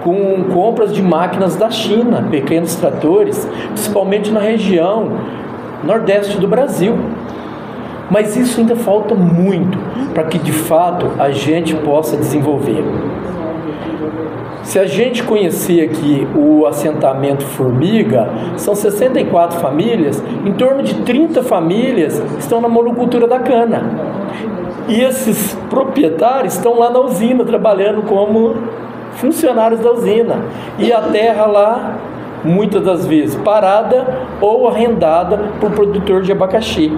com compras de máquinas da China, pequenos tratores, principalmente na região nordeste do Brasil. Mas isso ainda falta muito para que de fato a gente possa desenvolver. Se a gente conhecer aqui o assentamento Formiga, são 64 famílias, em torno de 30 famílias estão na monocultura da cana. E esses proprietários estão lá na usina, trabalhando como funcionários da usina. E a terra lá, muitas das vezes, parada ou arrendada por produtor de abacaxi.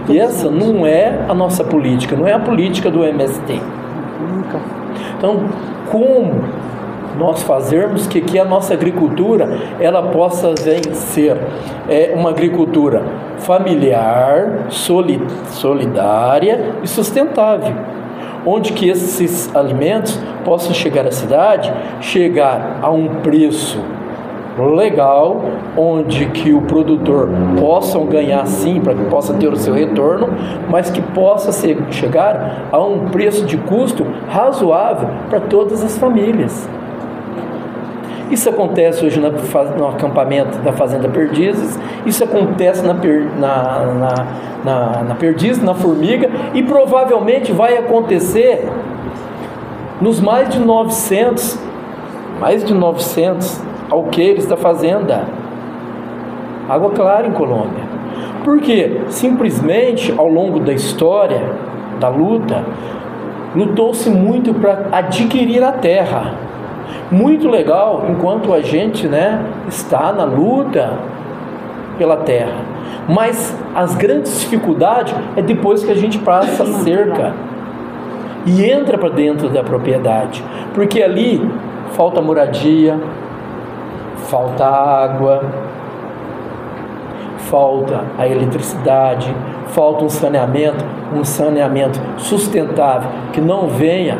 E essa não é a nossa política, não é a política do MST. Então, como nós fazermos que a nossa agricultura ela possa ser uma agricultura familiar, solidária e sustentável, onde que esses alimentos possam chegar à cidade, chegar a um preço legal, onde que o produtor possa ganhar sim, para que possa ter o seu retorno, mas que possa chegar a um preço de custo razoável para todas as famílias. Isso acontece hoje no acampamento da Fazenda Perdizes, isso acontece na Perdizes, na Formiga, e provavelmente vai acontecer nos mais de 900 alqueires da Fazenda Água Clara em Colômbia. Porque simplesmente ao longo da história da luta, lutou-se muito para adquirir a terra. Muito legal enquanto a gente, né, está na luta pela terra. Mas as grandes dificuldades é depois que a gente passa a cerca e entra para dentro da propriedade, porque ali falta moradia, falta água, falta a eletricidade, falta um saneamento sustentável que não venha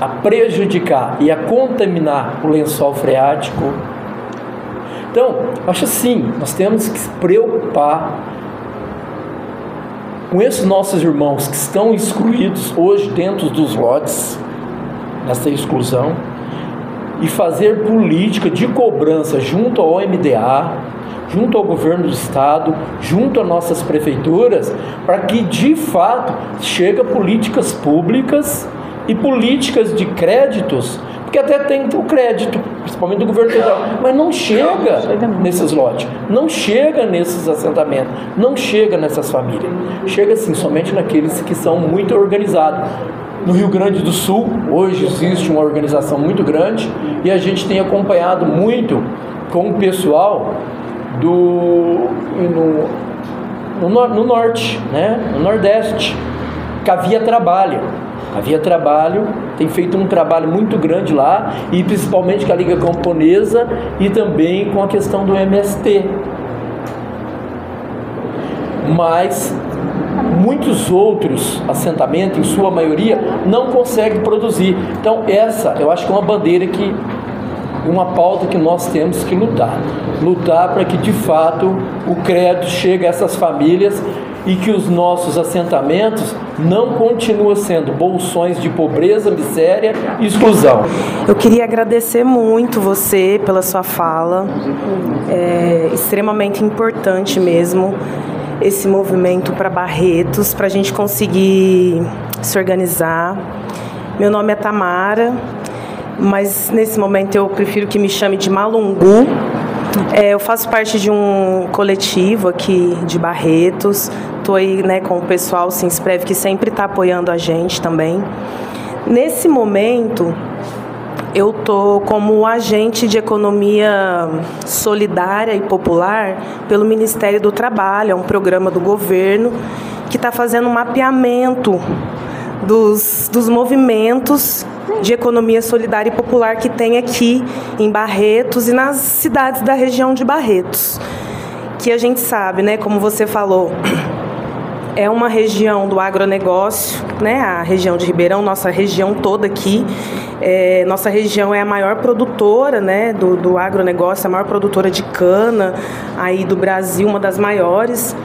a prejudicar e a contaminar o lençol freático. Então, acho assim, nós temos que se preocupar com esses nossos irmãos que estão excluídos hoje dentro dos lotes, nessa exclusão, e fazer política de cobrança junto ao MDA, junto ao governo do estado, junto às nossas prefeituras, para que de fato chegue políticas públicas e políticas de créditos, porque até tem o crédito, principalmente do governo federal, mas não chega nesses lotes, não chega nesses assentamentos, não chega nessas famílias, chega assim somente naqueles que são muito organizados. No Rio Grande do Sul, hoje existe uma organização muito grande e a gente tem acompanhado muito com o pessoal no norte, né? No nordeste, que a Via Trabalho tem feito um trabalho muito grande lá, e principalmente com a Liga Camponesa e também com a questão do MST. Mas muitos outros assentamentos, em sua maioria, não conseguem produzir. Então essa, eu acho que é uma bandeira uma pauta que nós temos que lutar para que de fato o crédito chegue a essas famílias e que os nossos assentamentos não continuem sendo bolsões de pobreza, miséria e exclusão. Eu queria agradecer muito você pela sua fala, é extremamente importante mesmo esse movimento para Barretos, para a gente conseguir se organizar. Meu nome é Tamara, mas nesse momento eu prefiro que me chame de Malungu. Eu faço parte de um coletivo aqui de Barretos, estou aí, né, com o pessoal Sinsprev, que sempre está apoiando a gente também. Nesse momento, eu estou como agente de economia solidária e popular pelo Ministério do Trabalho, é um programa do governo que está fazendo um mapeamento dos movimentos de economia solidária e popular que tem aqui em Barretos e nas cidades da região de Barretos, que a gente sabe, né, como você falou, é uma região do agronegócio, né, a região de Ribeirão, nossa região toda aqui, nossa região é a maior produtora, né, do agronegócio, a maior produtora de cana aí do Brasil, uma das maiores.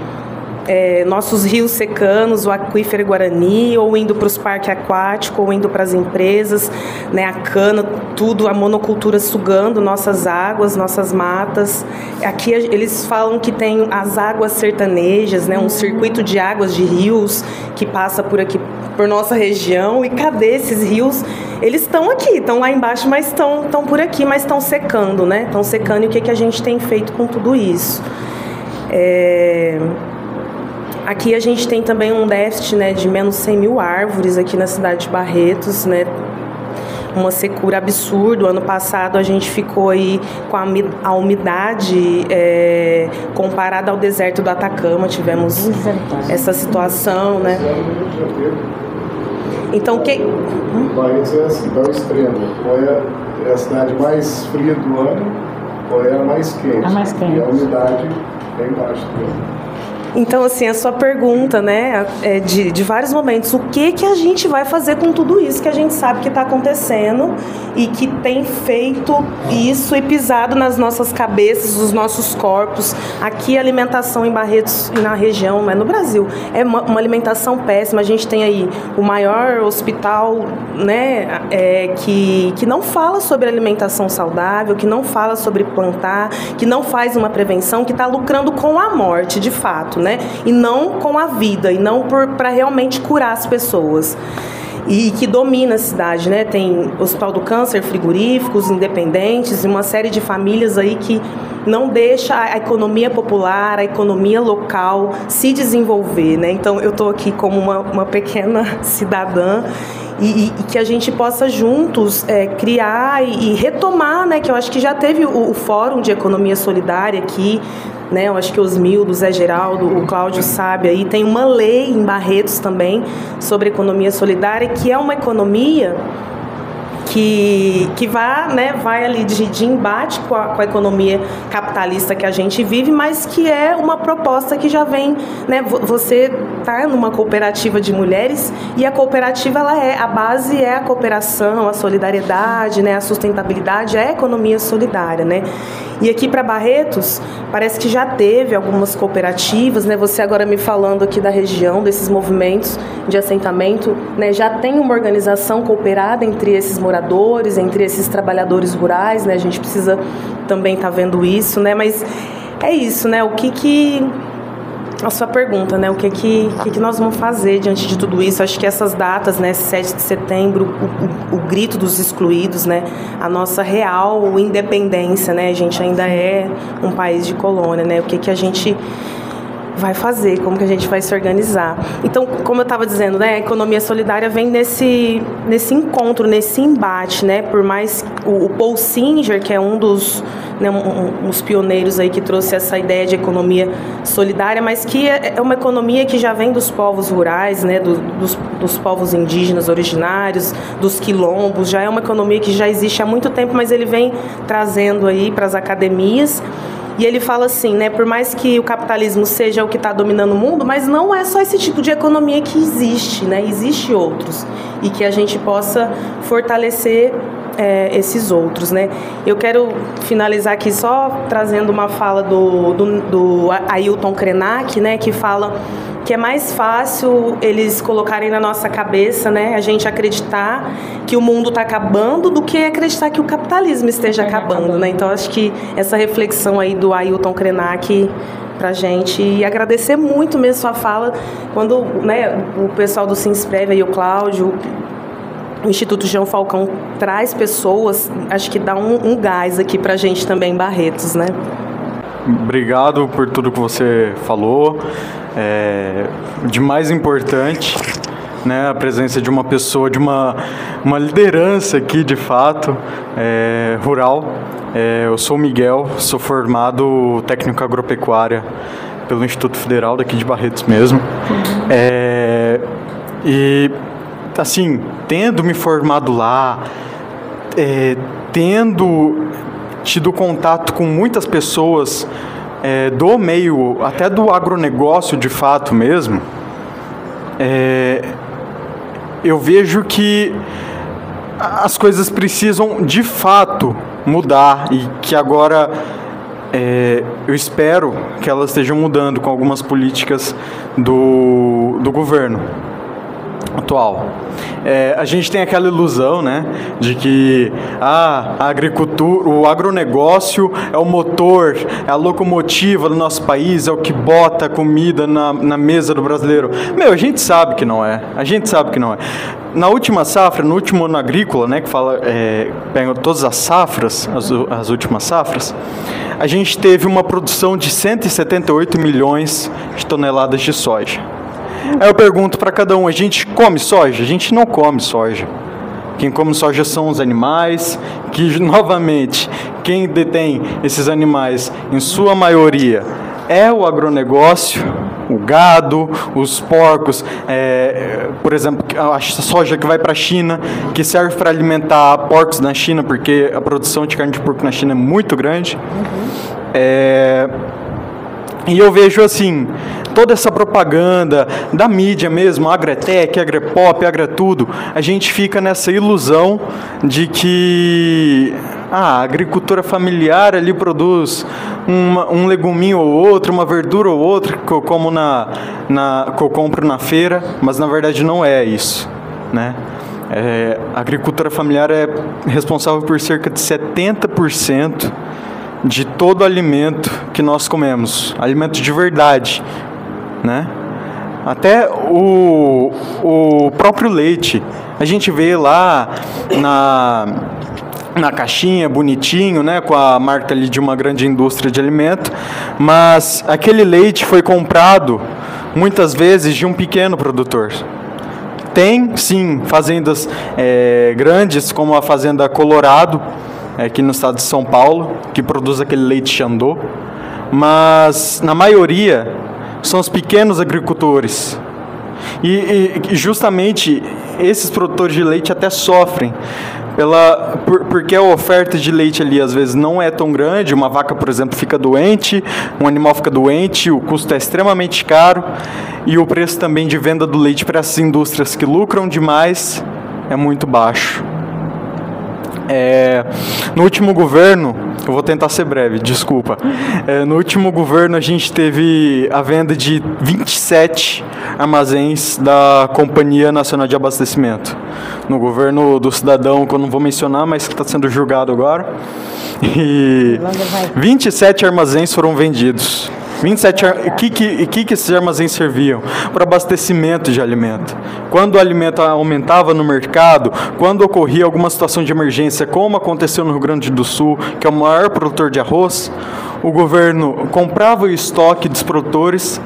Nossos rios secanos, o aquífero Guarani, ou indo para os parques aquáticos, ou indo para as empresas, né, a cana, tudo, a monocultura sugando nossas águas, nossas matas. Aqui eles falam que tem as águas sertanejas, né, um circuito de águas de rios que passa por aqui, por nossa região. E cadê esses rios? Eles estão aqui, estão lá embaixo, mas estão por aqui, mas estão secando, né? Estão secando. E o que a gente tem feito com tudo isso? Aqui a gente tem também um déficit, né, de menos 100 mil árvores aqui na cidade de Barretos, né, uma secura absurda. Ano passado a gente ficou aí com a umidade comparada ao deserto do Atacama, tivemos essa situação, né. Então, Barretos é assim, tá ao extremo. Qual é a cidade mais fria do ano, qual é a mais quente? A mais quente. E a umidade é embaixo do Então, assim, a sua pergunta, né, é de vários momentos, o que a gente vai fazer com tudo isso que a gente sabe que está acontecendo e que tem feito isso e pisado nas nossas cabeças, nos nossos corpos. Aqui a alimentação em Barretos e na região, mas no Brasil, é uma alimentação péssima. A gente tem aí o maior hospital, né, que não fala sobre alimentação saudável, que não fala sobre plantar, que não faz uma prevenção, que está lucrando com a morte, de fato, né? E não com a vida, e não para realmente curar as pessoas. E que domina a cidade, né? Tem Hospital do Câncer, frigoríficos independentes e uma série de famílias aí que não deixa a economia popular, a economia local se desenvolver, né? Então eu estou aqui como uma pequena cidadã e que a gente possa juntos criar e retomar, né, que eu acho que já teve o Fórum de Economia Solidária aqui, né, eu acho que os Osmildo, o Zé Geraldo, o Cláudio sabe aí, tem uma lei em Barretos também sobre economia solidária, que é uma economia que vai ali de embate com a economia capitalista que a gente vive, mas que é uma proposta que já vem, né, você está numa cooperativa de mulheres e a cooperativa, a base é a cooperação, a solidariedade, né, a sustentabilidade, é a economia solidária, né. E aqui para Barretos, parece que já teve algumas cooperativas, né? Você agora me falando aqui da região, desses movimentos de assentamento, né? Já tem uma organização cooperada entre esses moradores, entre esses trabalhadores rurais, né? A gente precisa também estar vendo isso, né? Mas é isso, né? A sua pergunta, né? O que nós vamos fazer diante de tudo isso? Acho que essas datas, né? 7 de setembro, o grito dos excluídos, né? A nossa real independência, né? A gente ainda é um país de colônia, né? O que a gente vai fazer? Como que a gente vai se organizar? Então, como eu estava dizendo, né? A economia solidária vem nesse encontro, nesse embate, né? Por mais o Paul Singer, que é um dos uns pioneiros aí que trouxe essa ideia de economia solidária, mas que é uma economia que já vem dos povos rurais, né, dos povos indígenas originários, dos quilombos, já é uma economia que já existe há muito tempo, mas ele vem trazendo aí para as academias. E ele fala assim, né, por mais que o capitalismo seja o que está dominando o mundo, mas não é só esse tipo de economia que existe, né, existe outros, e que a gente possa fortalecer esses outros, né. Eu quero finalizar aqui só trazendo uma fala do Ailton Krenak, né, que fala que é mais fácil eles colocarem na nossa cabeça, né, a gente acreditar que o mundo está acabando do que acreditar que o capitalismo esteja acabando, né. Então, acho que essa reflexão aí do Ailton Krenak pra gente, e agradecer muito mesmo sua fala, quando, né, o pessoal do Sinsprev e o Cláudio, o Instituto João Falcão traz pessoas, acho que dá um gás aqui pra gente também em Barretos, né. Obrigado por tudo que você falou. De mais importante, né, a presença de uma pessoa, de uma liderança aqui, de fato, rural. Eu sou o Miguel, sou formado técnico agropecuária pelo Instituto Federal daqui de Barretos mesmo. E, assim, tendo me formado lá, tendo tido contato com muitas pessoas do meio, até do agronegócio de fato mesmo, eu vejo que as coisas precisam de fato mudar e que agora eu espero que elas estejam mudando com algumas políticas do governo atual. A gente tem aquela ilusão, né, de que a agricultura, o agronegócio é o motor, é a locomotiva do nosso país, é o que bota a comida na mesa do brasileiro. A gente sabe que não é. Na última safra, no último ano agrícola, né, que fala, pega todas as safras, as últimas safras, a gente teve uma produção de 178 milhões de toneladas de soja. Aí eu pergunto para cada um, a gente come soja? A gente não come soja. Quem come soja são os animais, que, novamente, quem detém esses animais, em sua maioria, é o agronegócio, o gado, os porcos, por exemplo, a soja que vai para a China, que serve para alimentar porcos na China, porque a produção de carne de porco na China é muito grande. E eu vejo assim, toda essa propaganda da mídia mesmo, Agretec, Agrepop, Agretudo, a gente fica nessa ilusão de que a agricultura familiar ali produz um leguminho ou outro, uma verdura ou outra que eu como que eu compro na feira, mas na verdade não é isso, né? A agricultura familiar é responsável por cerca de 70% de todo alimento que nós comemos, alimento de verdade, né? Até o próprio leite, a gente vê lá na caixinha, bonitinho, né, com a marca ali de uma grande indústria de alimento, mas aquele leite foi comprado muitas vezes de um pequeno produtor. Tem, sim, fazendas grandes, como a Fazenda Colorado, aqui no estado de São Paulo, que produz aquele leite Xandô, mas na maioria são os pequenos agricultores. E justamente esses produtores de leite até sofrem, porque a oferta de leite ali às vezes não é tão grande. Uma vaca, por exemplo, fica doente, um animal fica doente, o custo é extremamente caro, e o preço também de venda do leite para essas indústrias que lucram demais é muito baixo. No último governo, eu vou tentar ser breve, desculpa. No último governo a gente teve a venda de 27 armazéns da Companhia Nacional de Abastecimento. No governo do cidadão, que eu não vou mencionar, mas que está sendo julgado agora. E 27 armazéns foram vendidos. 27 o que esses armazéns serviam? Para abastecimento de alimento. Quando o alimento aumentava no mercado, quando ocorria alguma situação de emergência, como aconteceu no Rio Grande do Sul, que é o maior produtor de arroz, o governo comprava o estoque dos produtores,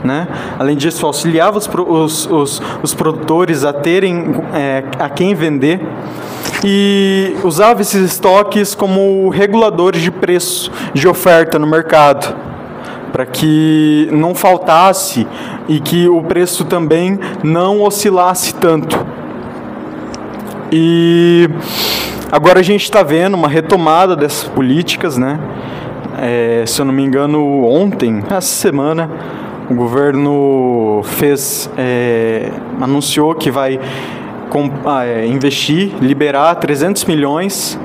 né? Além disso, auxiliava os produtores a terem a quem vender, e usava esses estoques como reguladores de preço, de oferta no mercado, para que não faltasse e que o preço também não oscilasse tanto. E agora a gente está vendo uma retomada dessas políticas, né? Se eu não me engano, ontem, essa semana, o governo anunciou que vai investir, liberar 300 milhões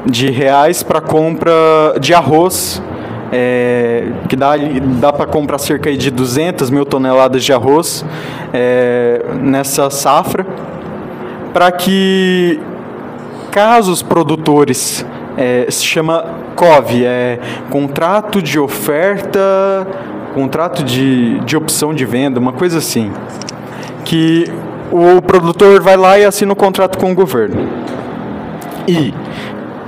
de reais para compra de arroz, que dá para comprar cerca de 200 mil toneladas de arroz nessa safra, para que, caso os produtores, se chama COV, contrato de oferta, contrato de opção de venda, uma coisa assim, que o produtor vai lá e assina o contrato com o governo. E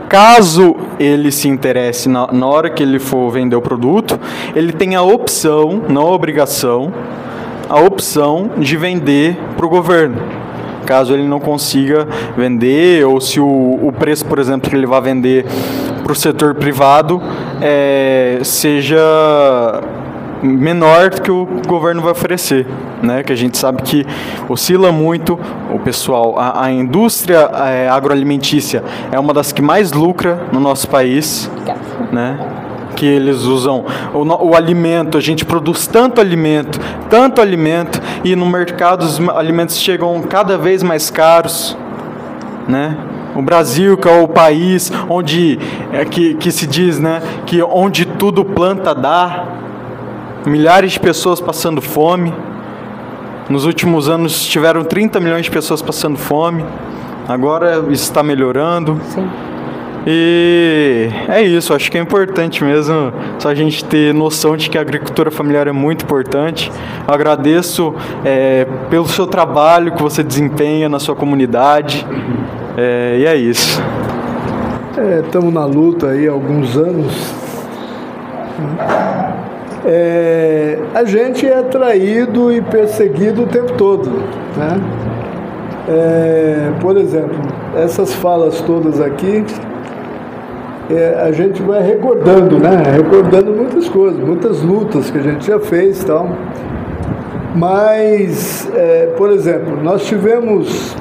caso ele se interesse na hora que ele for vender o produto, ele tem a opção, não a obrigação, a opção de vender para o governo. Caso ele não consiga vender, ou se o preço, por exemplo, que ele vai vender para o setor privado seja menor do que o governo vai oferecer, né? Que a gente sabe que oscila muito o pessoal. A indústria agroalimentícia é uma das que mais lucra no nosso país, né? Que eles usam o alimento, a gente produz tanto alimento, e no mercado os alimentos chegam cada vez mais caros, né? O Brasil, que é o país onde que se diz, né, que onde tudo planta dá, milhares de pessoas passando fome. Nos últimos anos tiveram 30 milhões de pessoas passando fome. Agora isso está melhorando. Sim. E é isso, acho que é importante mesmo só a gente ter noção de que a agricultura familiar é muito importante. Eu agradeço pelo seu trabalho que você desempenha na sua comunidade. E é isso. Estamos na luta aí há alguns anos. A gente é traído e perseguido o tempo todo, né? Por exemplo, essas falas todas aqui, a gente vai recordando, né? Recordando muitas coisas, muitas lutas que a gente já fez e tal. Mas, por exemplo, nós tivemos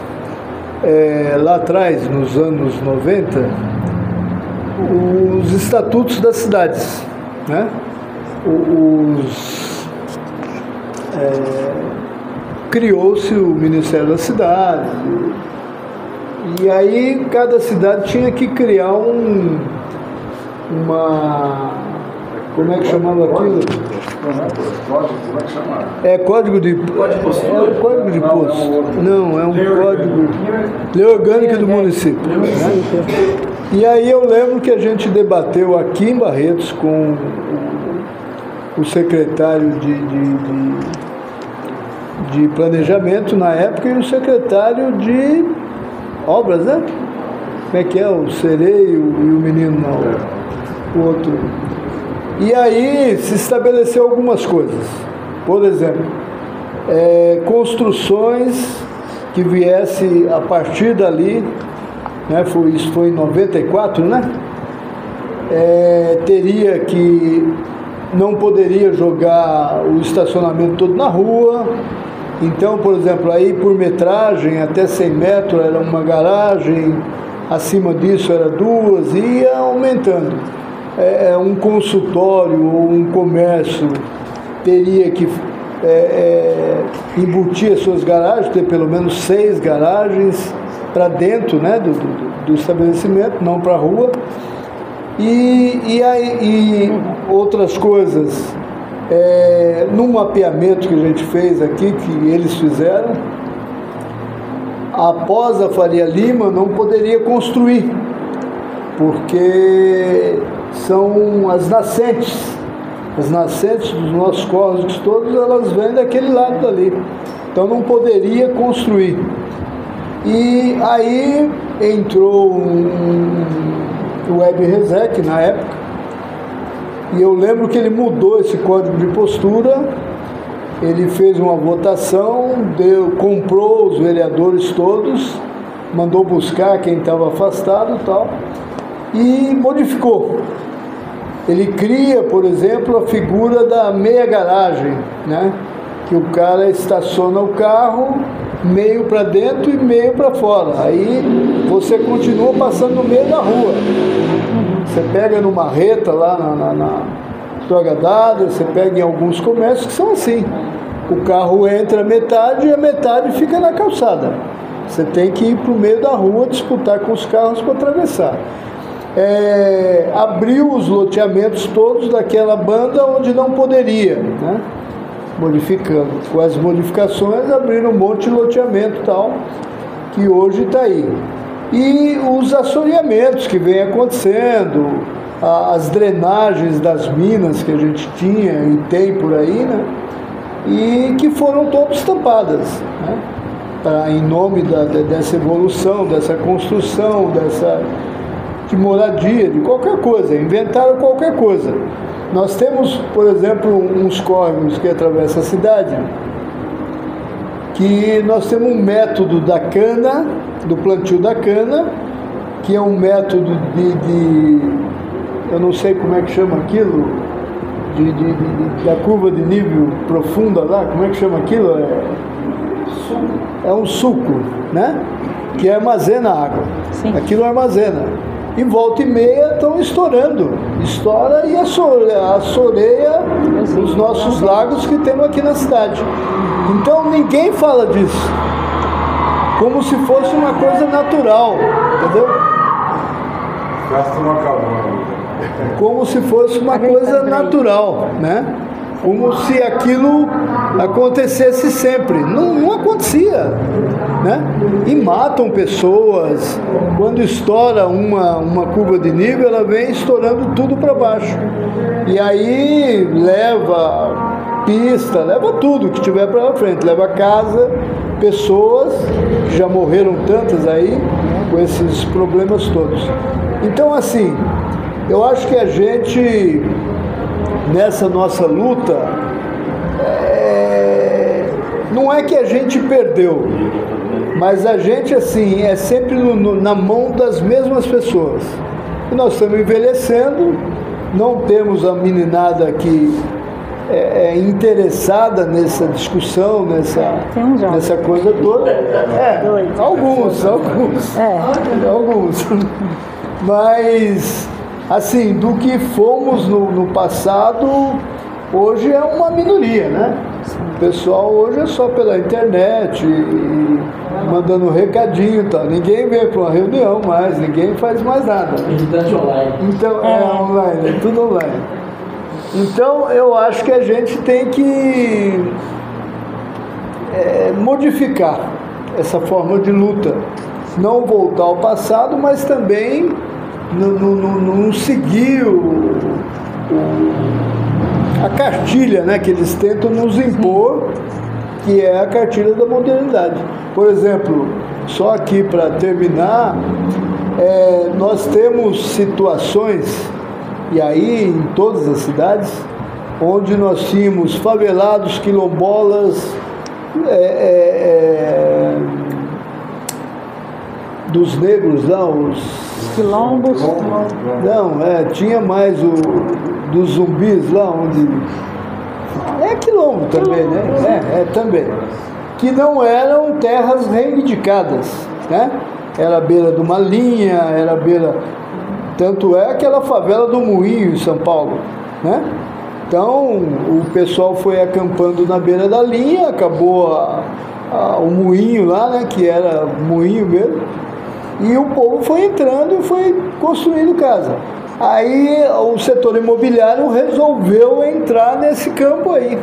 lá atrás, nos anos 90, os estatutos das cidades, né? Criou-se o Ministério da Cidade, e aí cada cidade tinha que criar como é que chamava aquilo? Código de posto. Não, é um código lei orgânica do município, né? E aí eu lembro que a gente debateu aqui em Barretos com o secretário de planejamento na época e o secretário de obras, né? Como é que é? O Sereio e o menino não, o outro. E aí se estabeleceu algumas coisas. Por exemplo, construções que viesse a partir dali, né, isso foi em 94, né? Teria que, não poderia jogar o estacionamento todo na rua. Então, por exemplo, aí por metragem, até 100 metros era uma garagem, acima disso era 2, e ia aumentando. Um consultório ou um comércio teria que embutir as suas garagens, ter pelo menos 6 garagens para dentro, né, do estabelecimento, não para a rua. E outras coisas, no mapeamento que a gente fez aqui, que eles fizeram, após a Faria Lima não poderia construir, porque são as nascentes dos nossos córregos todos, elas vêm daquele lado dali, então não poderia construir. E aí entrou o Web Resec na época, e eu lembro que ele mudou esse código de postura, ele fez uma votação, comprou os vereadores todos, mandou buscar quem estava afastado e tal, e modificou. Ele cria, por exemplo, a figura da meia garagem, né? Que o cara estaciona o carro meio para dentro e meio para fora. Aí você continua passando no meio da rua. Você pega no Marreta, lá na Trogadada, você pega em alguns comércios que são assim. O carro entra metade e a metade fica na calçada. Você tem que ir para o meio da rua disputar com os carros para atravessar. Abriu os loteamentos todos daquela banda onde não poderia, né? Modificando. Com as modificações, abriram um monte de loteamento e tal, que hoje está aí. E os assoreamentos que vem acontecendo, as drenagens das minas que a gente tinha e tem por aí, né? E que foram todas tampadas, né? Em nome dessa evolução, dessa construção, de moradia, de qualquer coisa, inventaram qualquer coisa. Nós temos, por exemplo, uns córregos que atravessam a cidade, que nós temos um método da cana, do plantio da cana, que é um método eu não sei como é que chama aquilo, da curva de nível profunda lá, como é que chama aquilo? É um suco, né? Que armazena água. Sim. Aquilo armazena. E volta e meia estão estourando. Estoura e assoreia os nossos lagos que temos aqui na cidade. Então ninguém fala disso. Como se fosse uma coisa natural, entendeu? Como se fosse uma coisa natural, né? Como se aquilo acontecesse sempre. Não acontecia, né? E matam pessoas. Quando estoura uma curva de nível, ela vem estourando tudo para baixo. E aí leva pista, leva tudo que tiver para frente. Leva casa, pessoas, que já morreram tantas aí, com esses problemas todos. Então, assim, eu acho que a gente, nessa nossa luta, não é que a gente perdeu, mas a gente, assim, é sempre na mão das mesmas pessoas. E nós estamos envelhecendo, não temos a meninada que é interessada nessa discussão, nessa coisa toda. Alguns. Mas, assim, do que fomos no passado, hoje é uma minoria, né? O pessoal hoje é só pela internet, mandando recadinho e tal. Ninguém vem para uma reunião mais, ninguém faz mais nada. Militante online. Então, online, é tudo online. Então, eu acho que a gente tem que modificar essa forma de luta. Não voltar ao passado, mas também não seguir a cartilha, né, que eles tentam nos impor, que é a cartilha da modernidade. Por exemplo, só aqui para terminar, nós temos situações, e aí em todas as cidades, onde nós tínhamos favelados, quilombolas, dos negros lá, os quilombos. Não, tinha mais dos zumbis lá onde... quilombo também, né? Também. Que não eram terras reivindicadas, né? Era a beira de uma linha, era a beira... Tanto é aquela favela do Moinho em São Paulo, né? Então, o pessoal foi acampando na beira da linha, acabou o moinho lá, né? Que era moinho mesmo. E o povo foi entrando e foi construindo casa. Aí o setor imobiliário resolveu entrar nesse campo aí.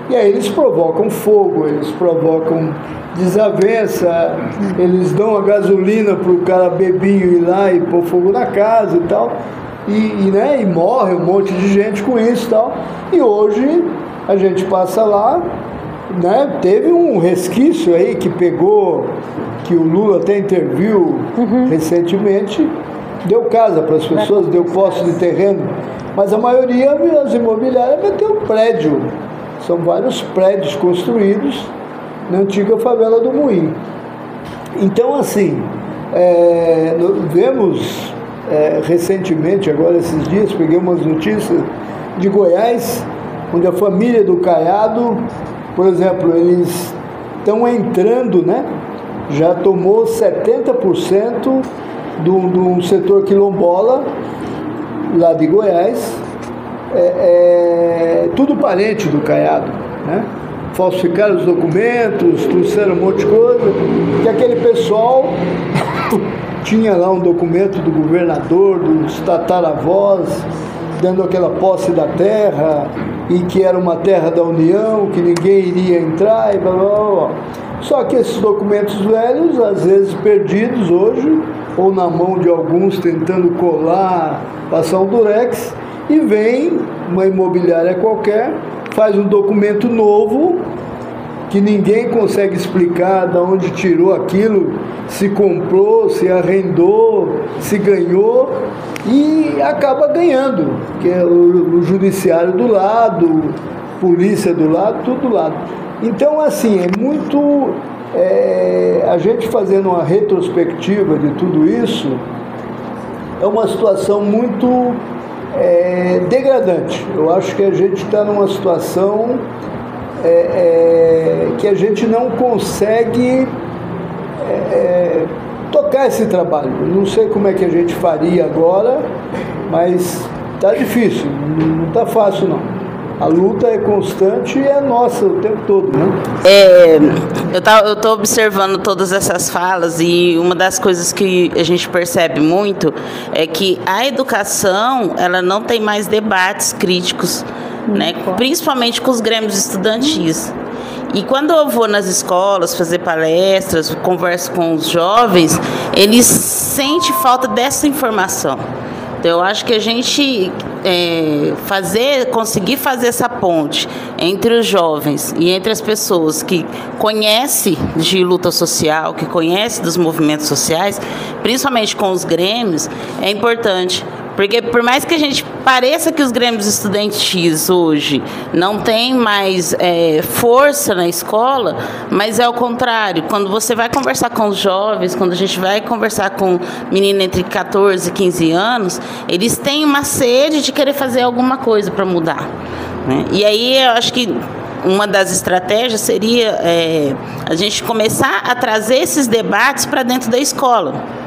E aí eles provocam fogo, eles provocam desavença, eles dão a gasolina para o cara bebinho ir lá e pôr fogo na casa e tal. E morre um monte de gente com isso e tal. E hoje a gente passa lá, né? Teve um resquício aí que pegou, que o Lula até interviu recentemente, deu casa para as pessoas, deu posse de terreno, mas a maioria das imobiliárias meteu prédio. São vários prédios construídos na antiga favela do Moinho. Então, assim, vemos recentemente, agora esses dias, peguei umas notícias de Goiás, onde a família do Caiado, por exemplo, eles estão entrando, né? Já tomou 70% do setor quilombola lá de Goiás, tudo parente do Caiado, né? Falsificaram os documentos, trouxeram um monte de coisa, que aquele pessoal tinha lá um documento do governador, dos tataravós, dando aquela posse da terra, e que era uma terra da União, que ninguém iria entrar, e blá, blá, blá. Só que esses documentos velhos, às vezes perdidos hoje, ou na mão de alguns tentando colar, passar um durex, e vem uma imobiliária qualquer, faz um documento novo, que ninguém consegue explicar de onde tirou aquilo, se comprou, se arrendou, se ganhou, e acaba ganhando, que é o judiciário do lado, polícia do lado, tudo do lado. Então, assim, é muito... a gente fazendo uma retrospectiva de tudo isso, é uma situação muito degradante. Eu acho que a gente está numa situação que a gente não consegue tocar esse trabalho. Não sei como é que a gente faria agora, mas está difícil, não está fácil não. A luta é constante e é nossa o tempo todo, né? Eu estou observando todas essas falas e uma das coisas que a gente percebe muito é que a educação, ela não tem mais debates críticos, né? Principalmente com os grêmios estudantis. E quando eu vou nas escolas fazer palestras, converso com os jovens, eles sentem falta dessa informação. Então, eu acho que a gente conseguir fazer essa ponte entre os jovens e entre as pessoas que conhecem de luta social, que conhecem dos movimentos sociais, principalmente com os grêmios, é importante. Porque por mais que a gente pareça que os grêmios estudantis hoje não têm mais força na escola, mas é o contrário. Quando você vai conversar com os jovens, quando a gente vai conversar com menino entre 14 e 15 anos, eles têm uma sede de querer fazer alguma coisa para mudar, né? E aí eu acho que uma das estratégias seria a gente começar a trazer esses debates para dentro da escola.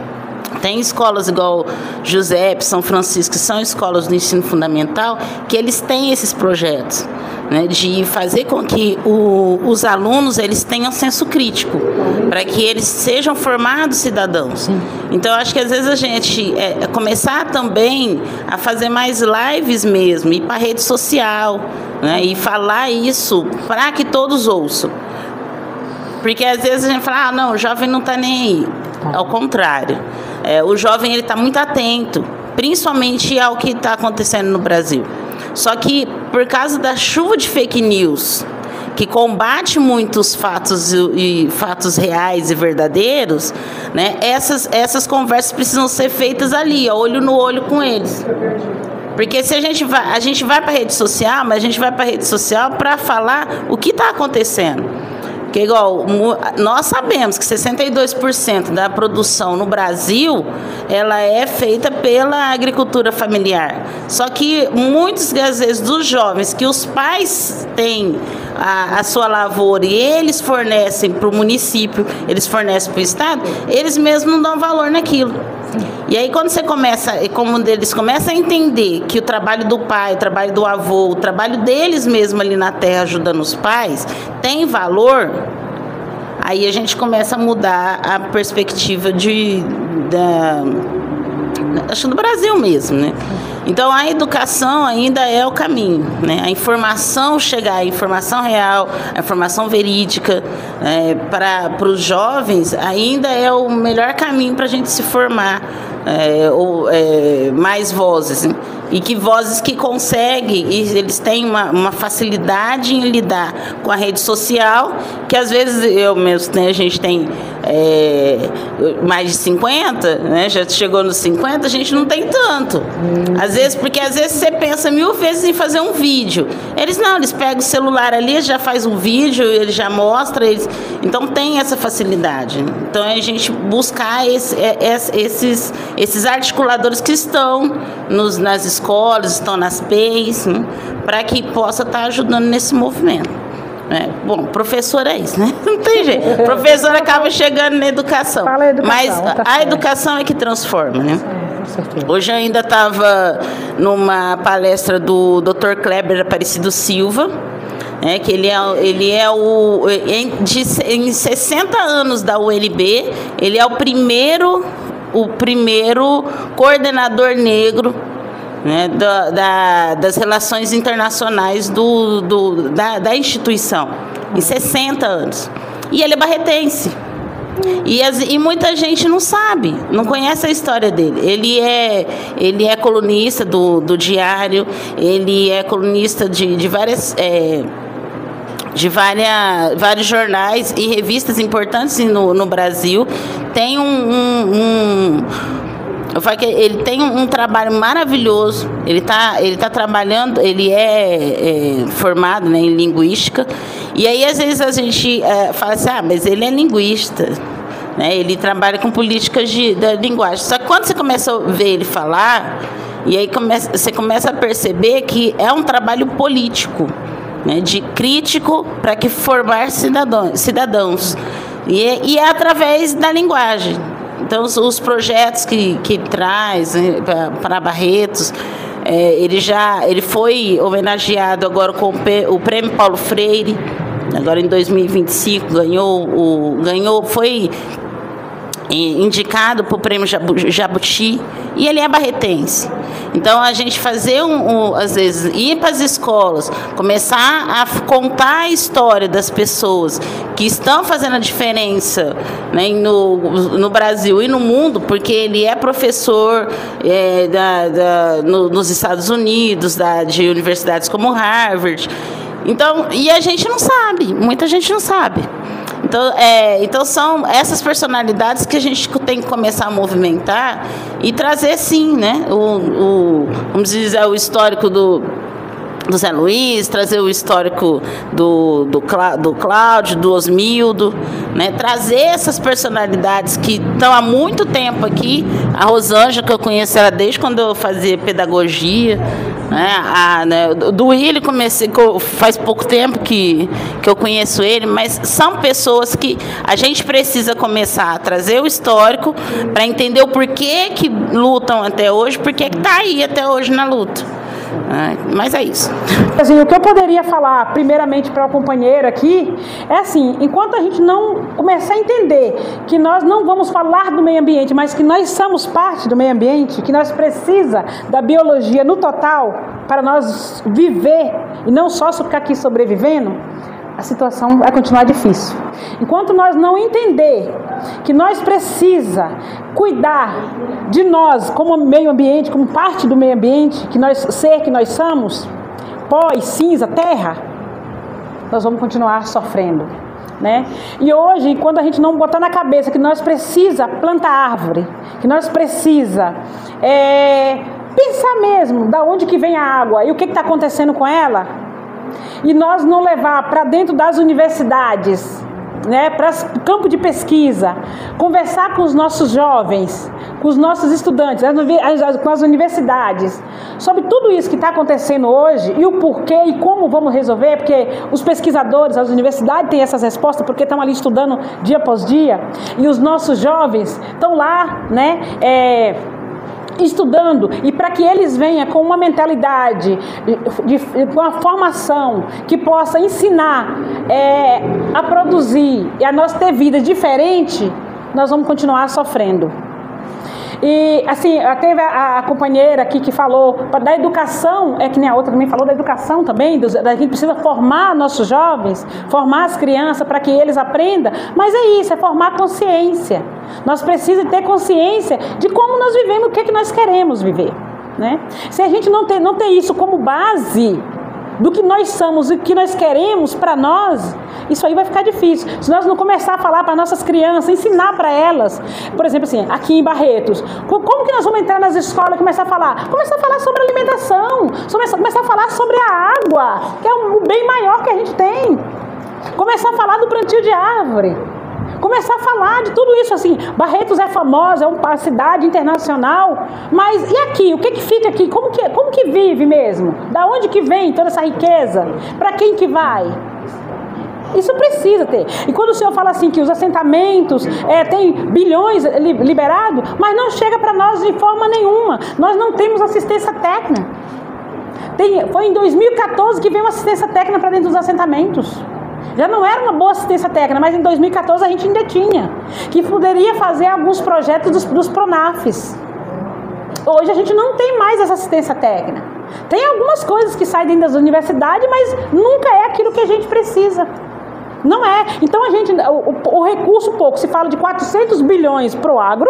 Tem escolas igual Giuseppe, São Francisco, que são escolas do ensino fundamental, que eles têm esses projetos, né, de fazer com que os alunos eles tenham senso crítico, para que eles sejam formados cidadãos. Então, acho que às vezes a gente começar também a fazer mais lives mesmo, ir para a rede social, né, e falar isso para que todos ouçam. Porque às vezes a gente fala, não, o jovem não está nem aí. Ao contrário. O jovem ele está muito atento, principalmente ao que está acontecendo no Brasil. Só que, por causa da chuva de fake news, que combate muitos fatos reais e verdadeiros, né, essas conversas precisam ser feitas ali, olho no olho com eles. Porque se a gente vai para a rede social, mas a gente vai para a rede social para falar o que está acontecendo. Porque igual, nós sabemos que 62% da produção no Brasil, ela é feita pela agricultura familiar. Só que muitos, às vezes, dos jovens que os pais têm a sua lavoura e eles fornecem para o município, eles fornecem para o estado, eles mesmos não dão valor naquilo. E aí quando eles começam a entender que o trabalho do pai, o trabalho do avô, o trabalho deles mesmo ali na terra ajudando os pais, tem valor, aí a gente começa a mudar a perspectiva acho do Brasil mesmo, né? Então a educação ainda é o caminho, né? A informação chegar, a informação real, a informação verídica para os jovens ainda é o melhor caminho para a gente se formar, mais vozes, né? E que vozes que conseguem, e eles têm uma facilidade em lidar com a rede social, que às vezes eu mesmo, né, a gente tem mais de 50, né, já chegou nos 50, a gente não tem tanto. Às vezes você pensa 1000 vezes em fazer um vídeo. Eles pegam o celular ali, já faz um vídeo, ele já mostra, então tem essa facilidade. Então é a gente buscar esses articuladores que estão nas escolas, estão nas PEIs, né, para que possa estar ajudando nesse movimento. Bom, professor é isso, né? Não tem jeito. O professor acaba chegando na educação. Mas a educação é que transforma, né? Hoje eu ainda estava numa palestra do Dr. Kleber Aparecido Silva, que ele é em 60 anos da UNB, ele é o primeiro coordenador negro, né, das relações internacionais da instituição, em 60 anos. E ele é barretense. E muita gente não sabe, não conhece a história dele. Ele é colunista do Diário, ele é colunista de vários jornais e revistas importantes no Brasil. Tem eu falo que ele tem um trabalho maravilhoso. Ele tá trabalhando, ele é formado, né, em linguística. E aí às vezes a gente fala assim, mas ele é linguista, né? Ele trabalha com políticas da linguagem. Só que quando você começa a ver ele falar, e aí você começa a perceber que é um trabalho político, né, de crítico para que formar cidadãos. E é através da linguagem. Então, os projetos que traz, né, para Barretos, ele foi homenageado agora com o Prêmio Paulo Freire, agora em 2025, foi indicado para o Prêmio Jabuti, e ele é barretense. Então, a gente fazer, às vezes, ir para as escolas, começar a contar a história das pessoas que estão fazendo a diferença, né, no Brasil e no mundo, porque ele é professor nos Estados Unidos, de universidades como Harvard. Então, e a gente não sabe, muita gente não sabe. Então são essas personalidades que a gente tem que começar a movimentar e trazer, sim, né, vamos dizer, o histórico do Zé Luiz, trazer o histórico do Cláudio, do Osmildo, né, trazer essas personalidades que estão há muito tempo aqui. A Rosângela, que eu conheço ela desde quando eu fazia pedagogia, né, do Willi faz pouco tempo que eu conheço ele, mas são pessoas que a gente precisa começar a trazer o histórico para entender o porquê que lutam até hoje, porquê que está aí até hoje na luta. Mas é isso. Assim, o que eu poderia falar primeiramente para o companheiro aqui é assim, enquanto a gente não começar a entender que nós não vamos falar do meio ambiente, mas que nós somos parte do meio ambiente, que nós precisamos da biologia no total para nós viver e não só ficar aqui sobrevivendo, a situação vai continuar difícil. Enquanto nós não entender que nós precisamos cuidar de nós como meio ambiente, como parte do meio ambiente, que nós somos, pó e cinza, terra, nós vamos continuar sofrendo, né? E hoje, quando a gente não botar na cabeça que nós precisamos plantar árvore, que nós precisamos pensar mesmo da onde que vem a água e o que está acontecendo com ela, e nós não levar para dentro das universidades né, para campo de pesquisa, conversar com os nossos jovens, com os nossos estudantes, com as universidades, sobre tudo isso que está acontecendo hoje e o porquê e como vamos resolver, porque os pesquisadores, as universidades têm essas respostas, porque estão ali estudando dia após dia, e os nossos jovens estão lá, né, estudando, e para que eles venham com uma mentalidade, com uma formação que possa ensinar a produzir e a nós ter vida diferente, nós vamos continuar sofrendo. E assim, teve a companheira aqui que falou da educação, que nem a outra também falou da educação também, da gente precisa formar nossos jovens, formar as crianças para que eles aprendam, mas é isso, é formar consciência. Nós precisamos ter consciência de como nós vivemos, o que é que nós queremos viver, né? Se a gente não ter isso como base do que nós somos e o que nós queremos para nós, isso aí vai ficar difícil. Se nós não começar a falar para nossas crianças, ensinar para elas, por exemplo assim, aqui em Barretos, como que nós vamos entrar nas escolas e começar a falar? Começar a falar sobre alimentação, começar a falar sobre a água, que é o bem maior que a gente tem. Começar a falar do plantio de árvore. Começar a falar de tudo isso, assim, Barretos é famosa, é uma cidade internacional, mas e aqui? O que fica aqui? Como que vive mesmo? Da onde que vem toda essa riqueza? Para quem que vai? Isso precisa ter. E quando o senhor fala assim que os assentamentos tem bilhões liberados, mas não chega para nós de forma nenhuma. Nós não temos assistência técnica. Foi em 2014 que veio uma assistência técnica para dentro dos assentamentos. Já não era uma boa assistência técnica, mas em 2014 a gente ainda tinha, que poderia fazer alguns projetos dos PRONAFs. Hoje a gente não tem mais essa assistência técnica. Tem algumas coisas que saem dentro das universidades, mas nunca é aquilo que a gente precisa. Não é. Então o recurso pouco, se fala de 400 bilhões para o agro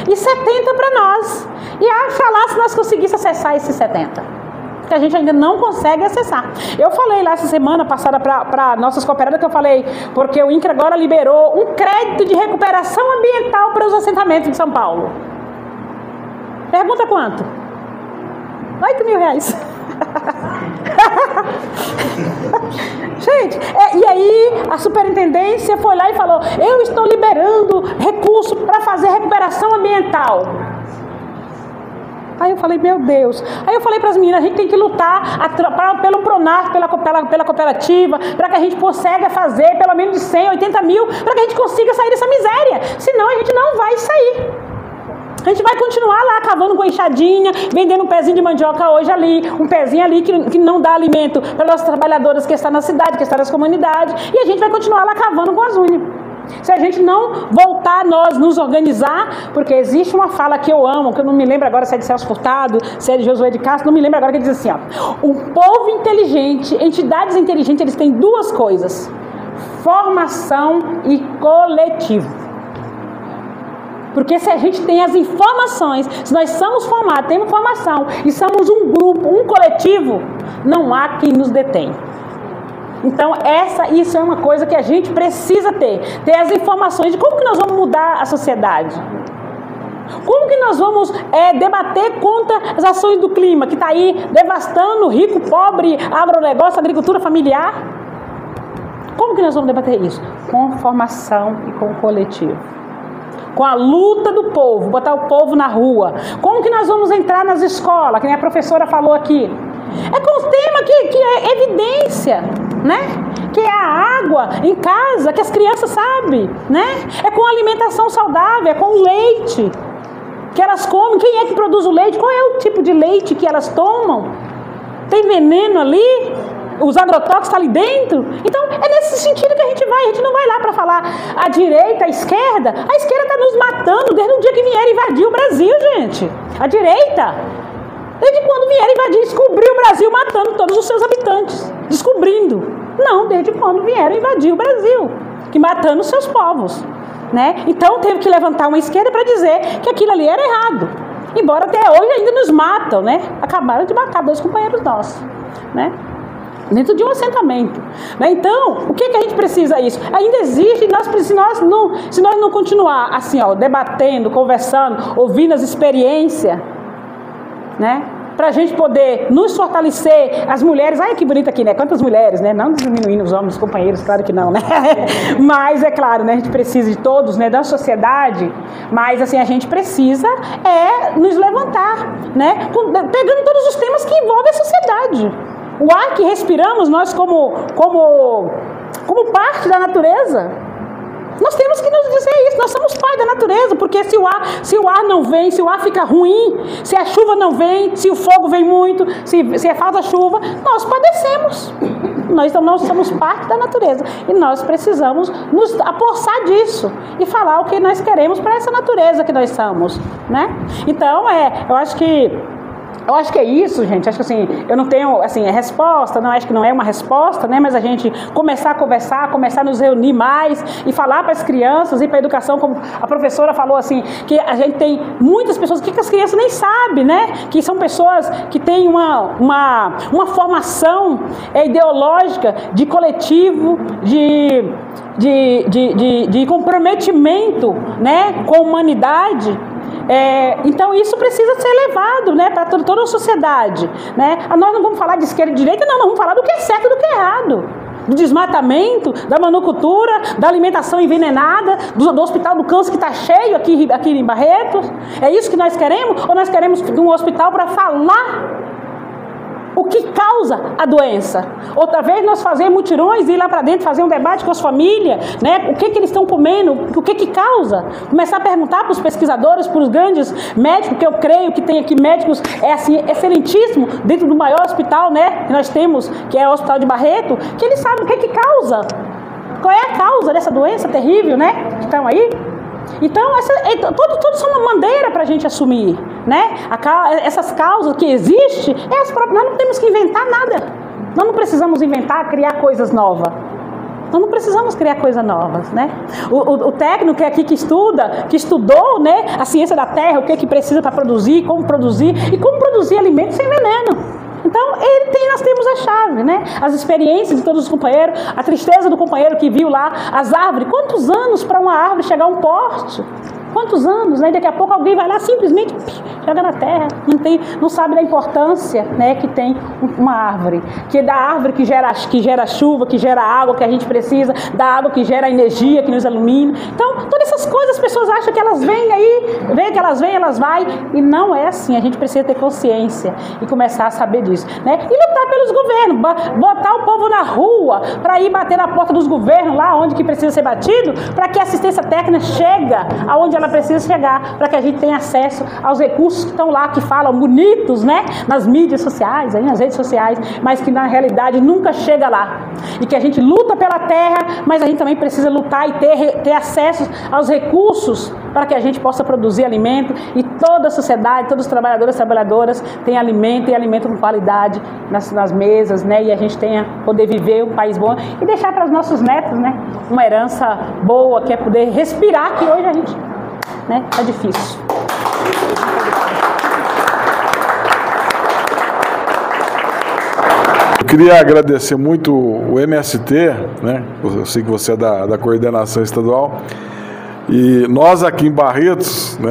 e 70 para nós. E acha lá se nós conseguíssemos acessar esses 70. Que a gente ainda não consegue acessar. Eu falei lá essa semana passada para nossas cooperadas, que eu falei, porque o INCRA agora liberou um crédito de recuperação ambiental para os assentamentos de São Paulo. Pergunta quanto? 8 mil reais. Gente, e aí a superintendência foi lá e falou, eu estou liberando recurso para fazer recuperação ambiental. Aí eu falei, meu Deus. Aí eu falei para as meninas, a gente tem que lutar pelo PRONAF, pela cooperativa, para que a gente consiga fazer pelo menos de 100, 80 mil, para que a gente consiga sair dessa miséria. Senão a gente não vai sair. A gente vai continuar lá cavando com enxadinha, vendendo um pezinho de mandioca hoje ali, um pezinho ali que não dá alimento para as trabalhadoras que estão na cidade, que estão nas comunidades, e a gente vai continuar lá cavando com as unhas. Se a gente não voltar nós nos organizar, porque existe uma fala que eu amo, que eu não me lembro agora se é de Celso Furtado, se é de Josué de Castro, não me lembro agora, que diz assim, o povo inteligente, entidades inteligentes, eles têm duas coisas: formação e coletivo. Porque se a gente tem as informações, se nós somos formados, temos formação e somos um grupo, um coletivo, não há quem nos detém. Então isso é uma coisa que a gente precisa ter as informações de como que nós vamos mudar a sociedade. Como que nós vamos debater contra as ações do clima, que está aí devastando rico, pobre, agronegócio, agricultura familiar? Como que nós vamos debater isso? Com formação e com coletivo. Com a luta do povo, botar o povo na rua. Como que nós vamos entrar nas escolas, que nem a professora falou aqui? É com o tema que é evidência, né? Que é a água em casa, que as crianças sabem, né? É com alimentação saudável, é com o leite que elas comem. Quem é que produz o leite? Qual é o tipo de leite que elas tomam? Tem veneno ali? Os agrotóxicos estão ali dentro? Então é nesse sentido que a gente não vai lá para falar a direita, a esquerda está nos matando desde o dia que vieram invadir o Brasil, gente. A direita, desde quando vieram invadir, descobriu o Brasil matando todos os seus habitantes. Descobrindo. Não, desde quando vieram invadir o Brasil, que matando os seus povos, né? Então teve que levantar uma esquerda para dizer que aquilo ali era errado. Embora até hoje ainda nos matam, né? Acabaram de matar 2 companheiros nossos, né? Dentro de um assentamento, né? Então, o que a gente precisa isso? Ainda existe, se nós não continuar assim, debatendo, conversando, ouvindo as experiências, né? para a gente poder nos fortalecer, as mulheres, ai que bonita aqui, né? Quantas mulheres, né? Não diminuindo os homens, os companheiros, claro que não, né? Mas é claro, né? A gente precisa de todos, né? Da sociedade, mas assim, a gente precisa nos levantar, né? Pegando todos os temas que envolvem a sociedade. O ar que respiramos, nós como parte da natureza, nós temos que nos dizer isso, nós somos pai da natureza, porque se o ar não vem, se o ar fica ruim, se a chuva não vem, se o fogo vem muito, se é falta chuva, nós padecemos. Nós somos parte da natureza e nós precisamos nos apossar disso e falar o que nós queremos para essa natureza que nós somos, né? Então, eu acho que é isso, gente. Acho que assim, eu não tenho assim, resposta, não acho que não é uma resposta, né? Mas a gente começar a conversar, começar a nos reunir mais e falar para as crianças e para a educação, como a professora falou assim, que a gente tem muitas pessoas que as crianças nem sabem, né? Que são pessoas que têm uma formação ideológica de coletivo, de comprometimento, né? Com a humanidade. Então isso precisa ser levado, né, para toda a sociedade, né? Nós não vamos falar de esquerda e de direita, não, nós vamos falar do que é certo e do que é errado, do desmatamento, da monocultura, da alimentação envenenada, do hospital do câncer que está cheio aqui em Barretos. É isso que nós queremos? Ou nós queremos um hospital para falar o que causa a doença? Outra vez nós fazer mutirões, ir lá para dentro, fazer um debate com as famílias, né? O que eles estão comendo, o que causa? Começar a perguntar para os pesquisadores, para os grandes médicos, que eu creio que tem aqui médicos assim, excelentíssimo, dentro do maior hospital, né, que nós temos, que é o Hospital de Barreto, que eles sabem o que causa. Qual é a causa dessa doença terrível, né? Que estão aí. Então, tudo são uma bandeira para a gente assumir, né? Essas causas que existem, as próprias, nós não temos que inventar nada. Nós não precisamos criar coisas novas. Nós não precisamos criar coisas novas, né? O técnico que é aqui que estudou, né, a ciência da terra, o que precisa para produzir, como produzir e como produzir alimentos sem veneno. Então, nós temos a chave, né? As experiências de todos os companheiros, a tristeza do companheiro que viu lá as árvores. Quantos anos para uma árvore chegar a um poste? Quantos anos, né? Daqui a pouco alguém vai lá simplesmente joga na terra, não sabe da importância, né, que tem uma árvore, que é da árvore que gera chuva, que gera água que a gente precisa, da água que gera energia, que nos ilumina. Então, todas essas coisas as pessoas acham que elas vêm aí, que elas vêm, elas vai, e não é assim. A gente precisa ter consciência e começar a saber disso, né? E lutar pelos governos, botar o povo na rua para ir bater na porta dos governos lá onde que precisa ser batido, para que a assistência técnica chegue aonde ela precisa chegar, para que a gente tenha acesso aos recursos que estão lá, que falam bonitos, né, nas mídias sociais, aí, nas redes sociais, mas que na realidade nunca chega lá. E que a gente luta pela terra, mas a gente também precisa lutar e ter acesso aos recursos para que a gente possa produzir alimento e toda a sociedade, todos os trabalhadores e trabalhadoras tenham alimento e alimento com qualidade nas mesas, né, e a gente poder viver um país bom e deixar para os nossos netos, né, uma herança boa, que é poder respirar, que hoje a gente, né, tá difícil. Eu queria agradecer muito o MST, né? Eu sei que você é da coordenação estadual, e nós aqui em Barretos, né,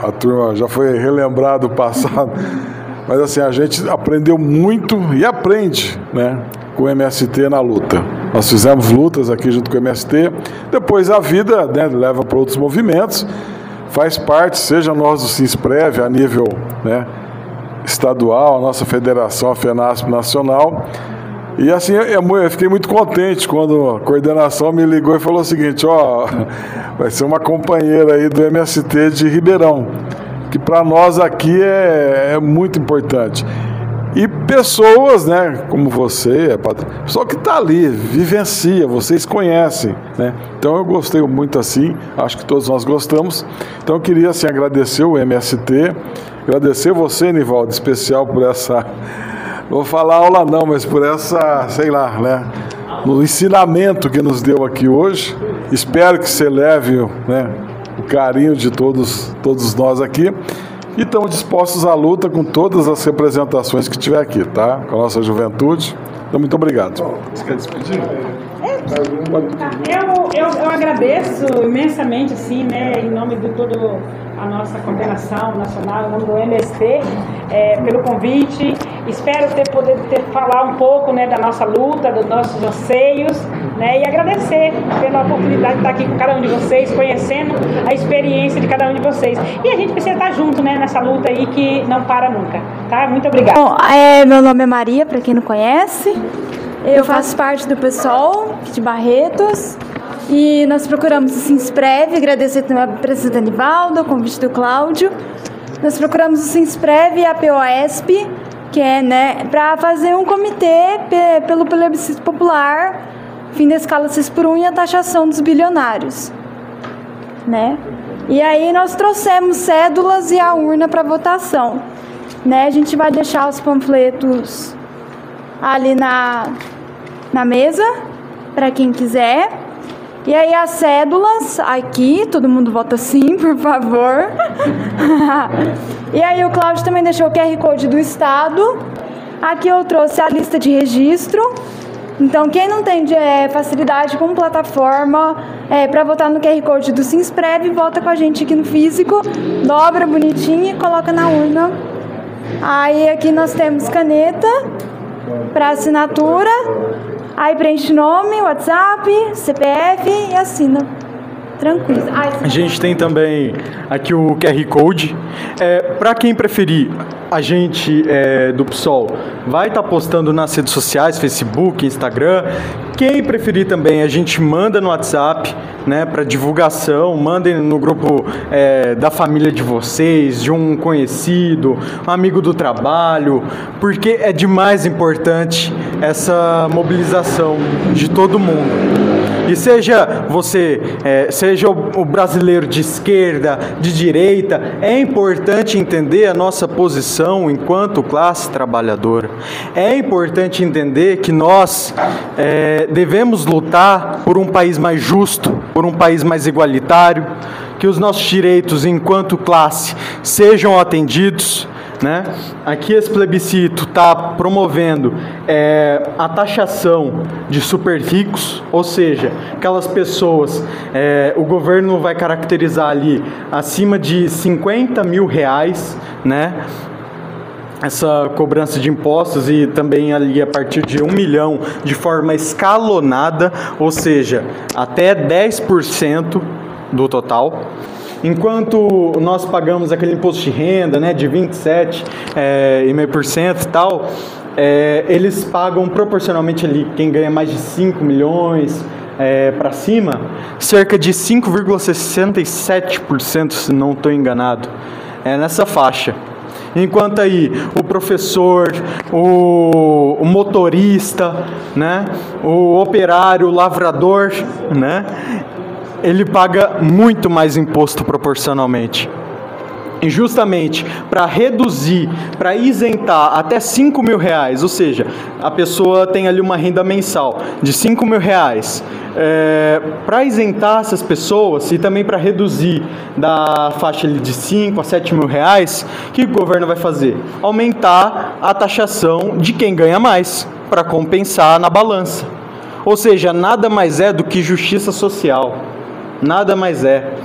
a turma já foi relembrado o passado, mas assim, a gente aprendeu muito e aprende, né, com o MST na luta. Nós fizemos lutas aqui junto com o MST, depois a vida, né, leva para outros movimentos, faz parte, seja nós do Sinsprev, a nível, né, estadual, a nossa federação, a FENASP nacional. E assim, eu fiquei muito contente quando a coordenação me ligou e falou o seguinte: ó, vai ser uma companheira aí do MST de Ribeirão, que para nós aqui é muito importante. E pessoas, né, como você, pessoa que está ali, vivencia, vocês conhecem, né? Então eu gostei muito assim, acho que todos nós gostamos. Então eu queria assim agradecer o MST, agradecer você, Nivaldo, especial por essa, não vou falar aula não, mas por essa, sei lá, né, o ensinamento que nos deu aqui hoje. Espero que você leve, né, o carinho de todos nós aqui. E estamos dispostos à luta com todas as representações que tiver aqui, tá? Com a nossa juventude. Então, muito obrigado. Você quer despedir? Eu agradeço imensamente, assim, né, em nome de toda a nossa coordenação nacional, em nome do MST, pelo convite. Espero poder falar um pouco, né, da nossa luta, dos nossos anseios, né, e agradecer pela oportunidade de estar aqui com cada um de vocês, conhecendo a experiência de cada um de vocês. E a gente precisa estar junto, né, nessa luta aí que não para nunca, tá? Muito obrigada. Bom, meu nome é Maria, para quem não conhece. Eu faço parte do PSOL de Barretos e nós procuramos o Sinsprev, agradecer também ao presidente Anivaldo, o convite do Cláudio. Nós procuramos o Sinsprev e a POSP, que é, né, para fazer um comitê pelo plebiscito popular, fim da escala 6x1 e a taxação dos bilionários, né? E aí nós trouxemos cédulas e a urna para votação, né? A gente vai deixar os panfletos ali na mesa, para quem quiser. E aí as cédulas aqui, todo mundo vota sim, por favor. E aí o Cláudio também deixou o QR Code do Estado. Aqui eu trouxe a lista de registro. Então quem não tem facilidade com plataforma para votar no QR Code do Sinsprev, vota com a gente aqui no físico, dobra bonitinho e coloca na urna. Aí aqui nós temos caneta para assinatura, aí preenche nome, WhatsApp, CPF e assina. Tranquilo. A gente tem também aqui o QR Code. Para quem preferir, a gente do PSOL vai estar postando nas redes sociais, Facebook, Instagram. Quem preferir também, a gente manda no WhatsApp, né, para divulgação. Mandem no grupo da família de vocês, de um conhecido, um amigo do trabalho, porque é de mais importante essa mobilização de todo mundo. E seja você, seja o brasileiro de esquerda, de direita, é importante entender a nossa posição enquanto classe trabalhadora. É importante entender que nós devemos lutar por um país mais justo, por um país mais igualitário, que os nossos direitos enquanto classe sejam atendidos, né? Aqui esse plebiscito está promovendo a taxação de super ricos, ou seja, aquelas pessoas, o governo vai caracterizar ali acima de 50 mil reais, né? Essa cobrança de impostos, e também ali a partir de 1 milhão de forma escalonada, ou seja, até 10% do total. Enquanto nós pagamos aquele imposto de renda, né, de 27,5% e tal, eles pagam proporcionalmente ali, quem ganha mais de 5 milhões para cima, cerca de 5,67%, se não estou enganado, nessa faixa. Enquanto aí o professor, o motorista, né, o operário, o lavrador, né, ele paga muito mais imposto proporcionalmente. E justamente para reduzir, para isentar até 5 mil reais, ou seja, a pessoa tem ali uma renda mensal de 5 mil reais, para isentar essas pessoas e também para reduzir da faixa ali de 5 a 7 mil reais, o que o governo vai fazer? Aumentar a taxação de quem ganha mais, para compensar na balança. Ou seja, nada mais é do que justiça social. Nada mais é.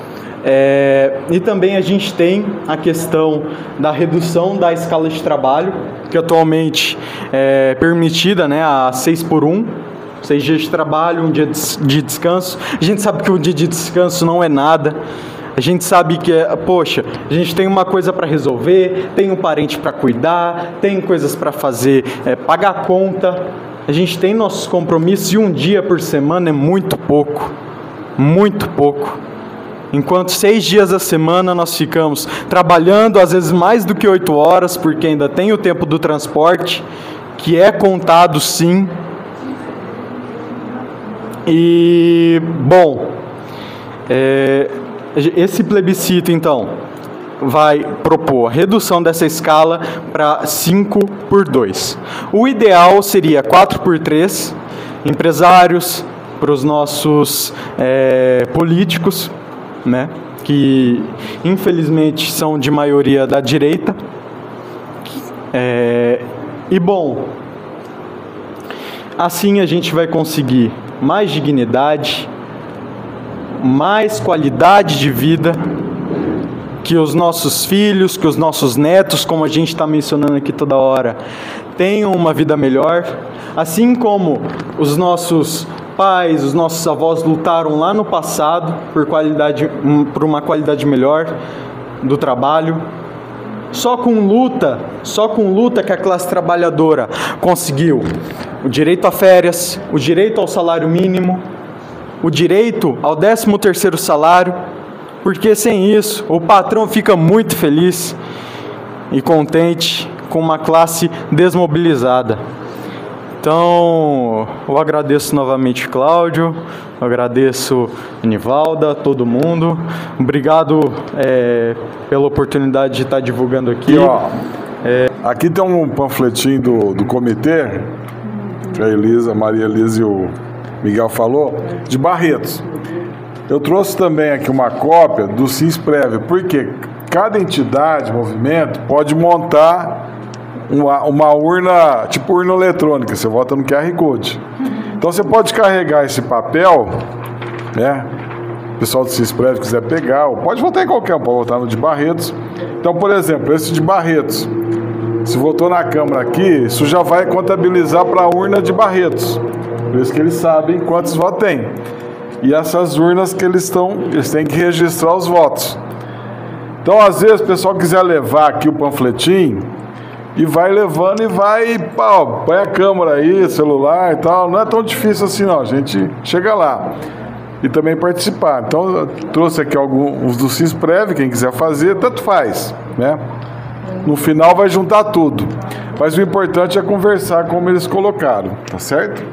E também a gente tem a questão da redução da escala de trabalho, que atualmente é permitida, né, a 6x1, 6 dias de trabalho, 1 dia de descanso. A gente sabe que um dia de descanso não é nada. A gente sabe que, poxa, a gente tem uma coisa para resolver, tem um parente para cuidar, tem coisas para fazer, pagar a conta. A gente tem nossos compromissos e 1 dia por semana é muito pouco. Muito pouco. Enquanto 6 dias da semana nós ficamos trabalhando, às vezes mais do que 8 horas, porque ainda tem o tempo do transporte, que é contado sim. E, bom, esse plebiscito então vai propor a redução dessa escala para 5x2. O ideal seria 4x3, empresários, para os nossos políticos, né, que infelizmente são de maioria da direita. E bom, assim a gente vai conseguir mais dignidade, mais qualidade de vida, que os nossos filhos, que os nossos netos, como a gente está mencionando aqui toda hora, tenham uma vida melhor, assim como os nossos pais, os nossos avós lutaram lá no passado por uma qualidade melhor do trabalho. Só com luta que a classe trabalhadora conseguiu o direito a férias, o direito ao salário mínimo, o direito ao 13º salário, porque sem isso o patrão fica muito feliz e contente com uma classe desmobilizada. Então, eu agradeço novamente Cláudio, eu agradeço Nivalda, todo mundo. Obrigado pela oportunidade de estar divulgando aqui. Aqui tem um panfletinho do comitê, que a Maria Elisa e o Miguel falou, de Barretos. Eu trouxe também aqui uma cópia do Sinsprev, porque cada entidade, movimento, pode montar uma urna, tipo urna eletrônica, você vota no QR Code. Então você pode carregar esse papel, né? O pessoal do Sinsprev quiser pegar, ou pode votar em qualquer um, pode votar no de Barretos. Então, por exemplo, esse de Barretos, se votou na Câmara aqui, isso já vai contabilizar para a urna de Barretos. Por isso que eles sabem quantos votos tem. E essas urnas que eles têm que registrar os votos. Então, às vezes, o pessoal quiser levar aqui o panfletinho e vai levando e vai, põe a câmera aí, celular e tal. Não é tão difícil assim, não. A gente chega lá. E também participar. Então, eu trouxe aqui alguns do Sinsprev, quem quiser fazer, tanto faz, né? No final vai juntar tudo. Mas o importante é conversar como eles colocaram, tá certo?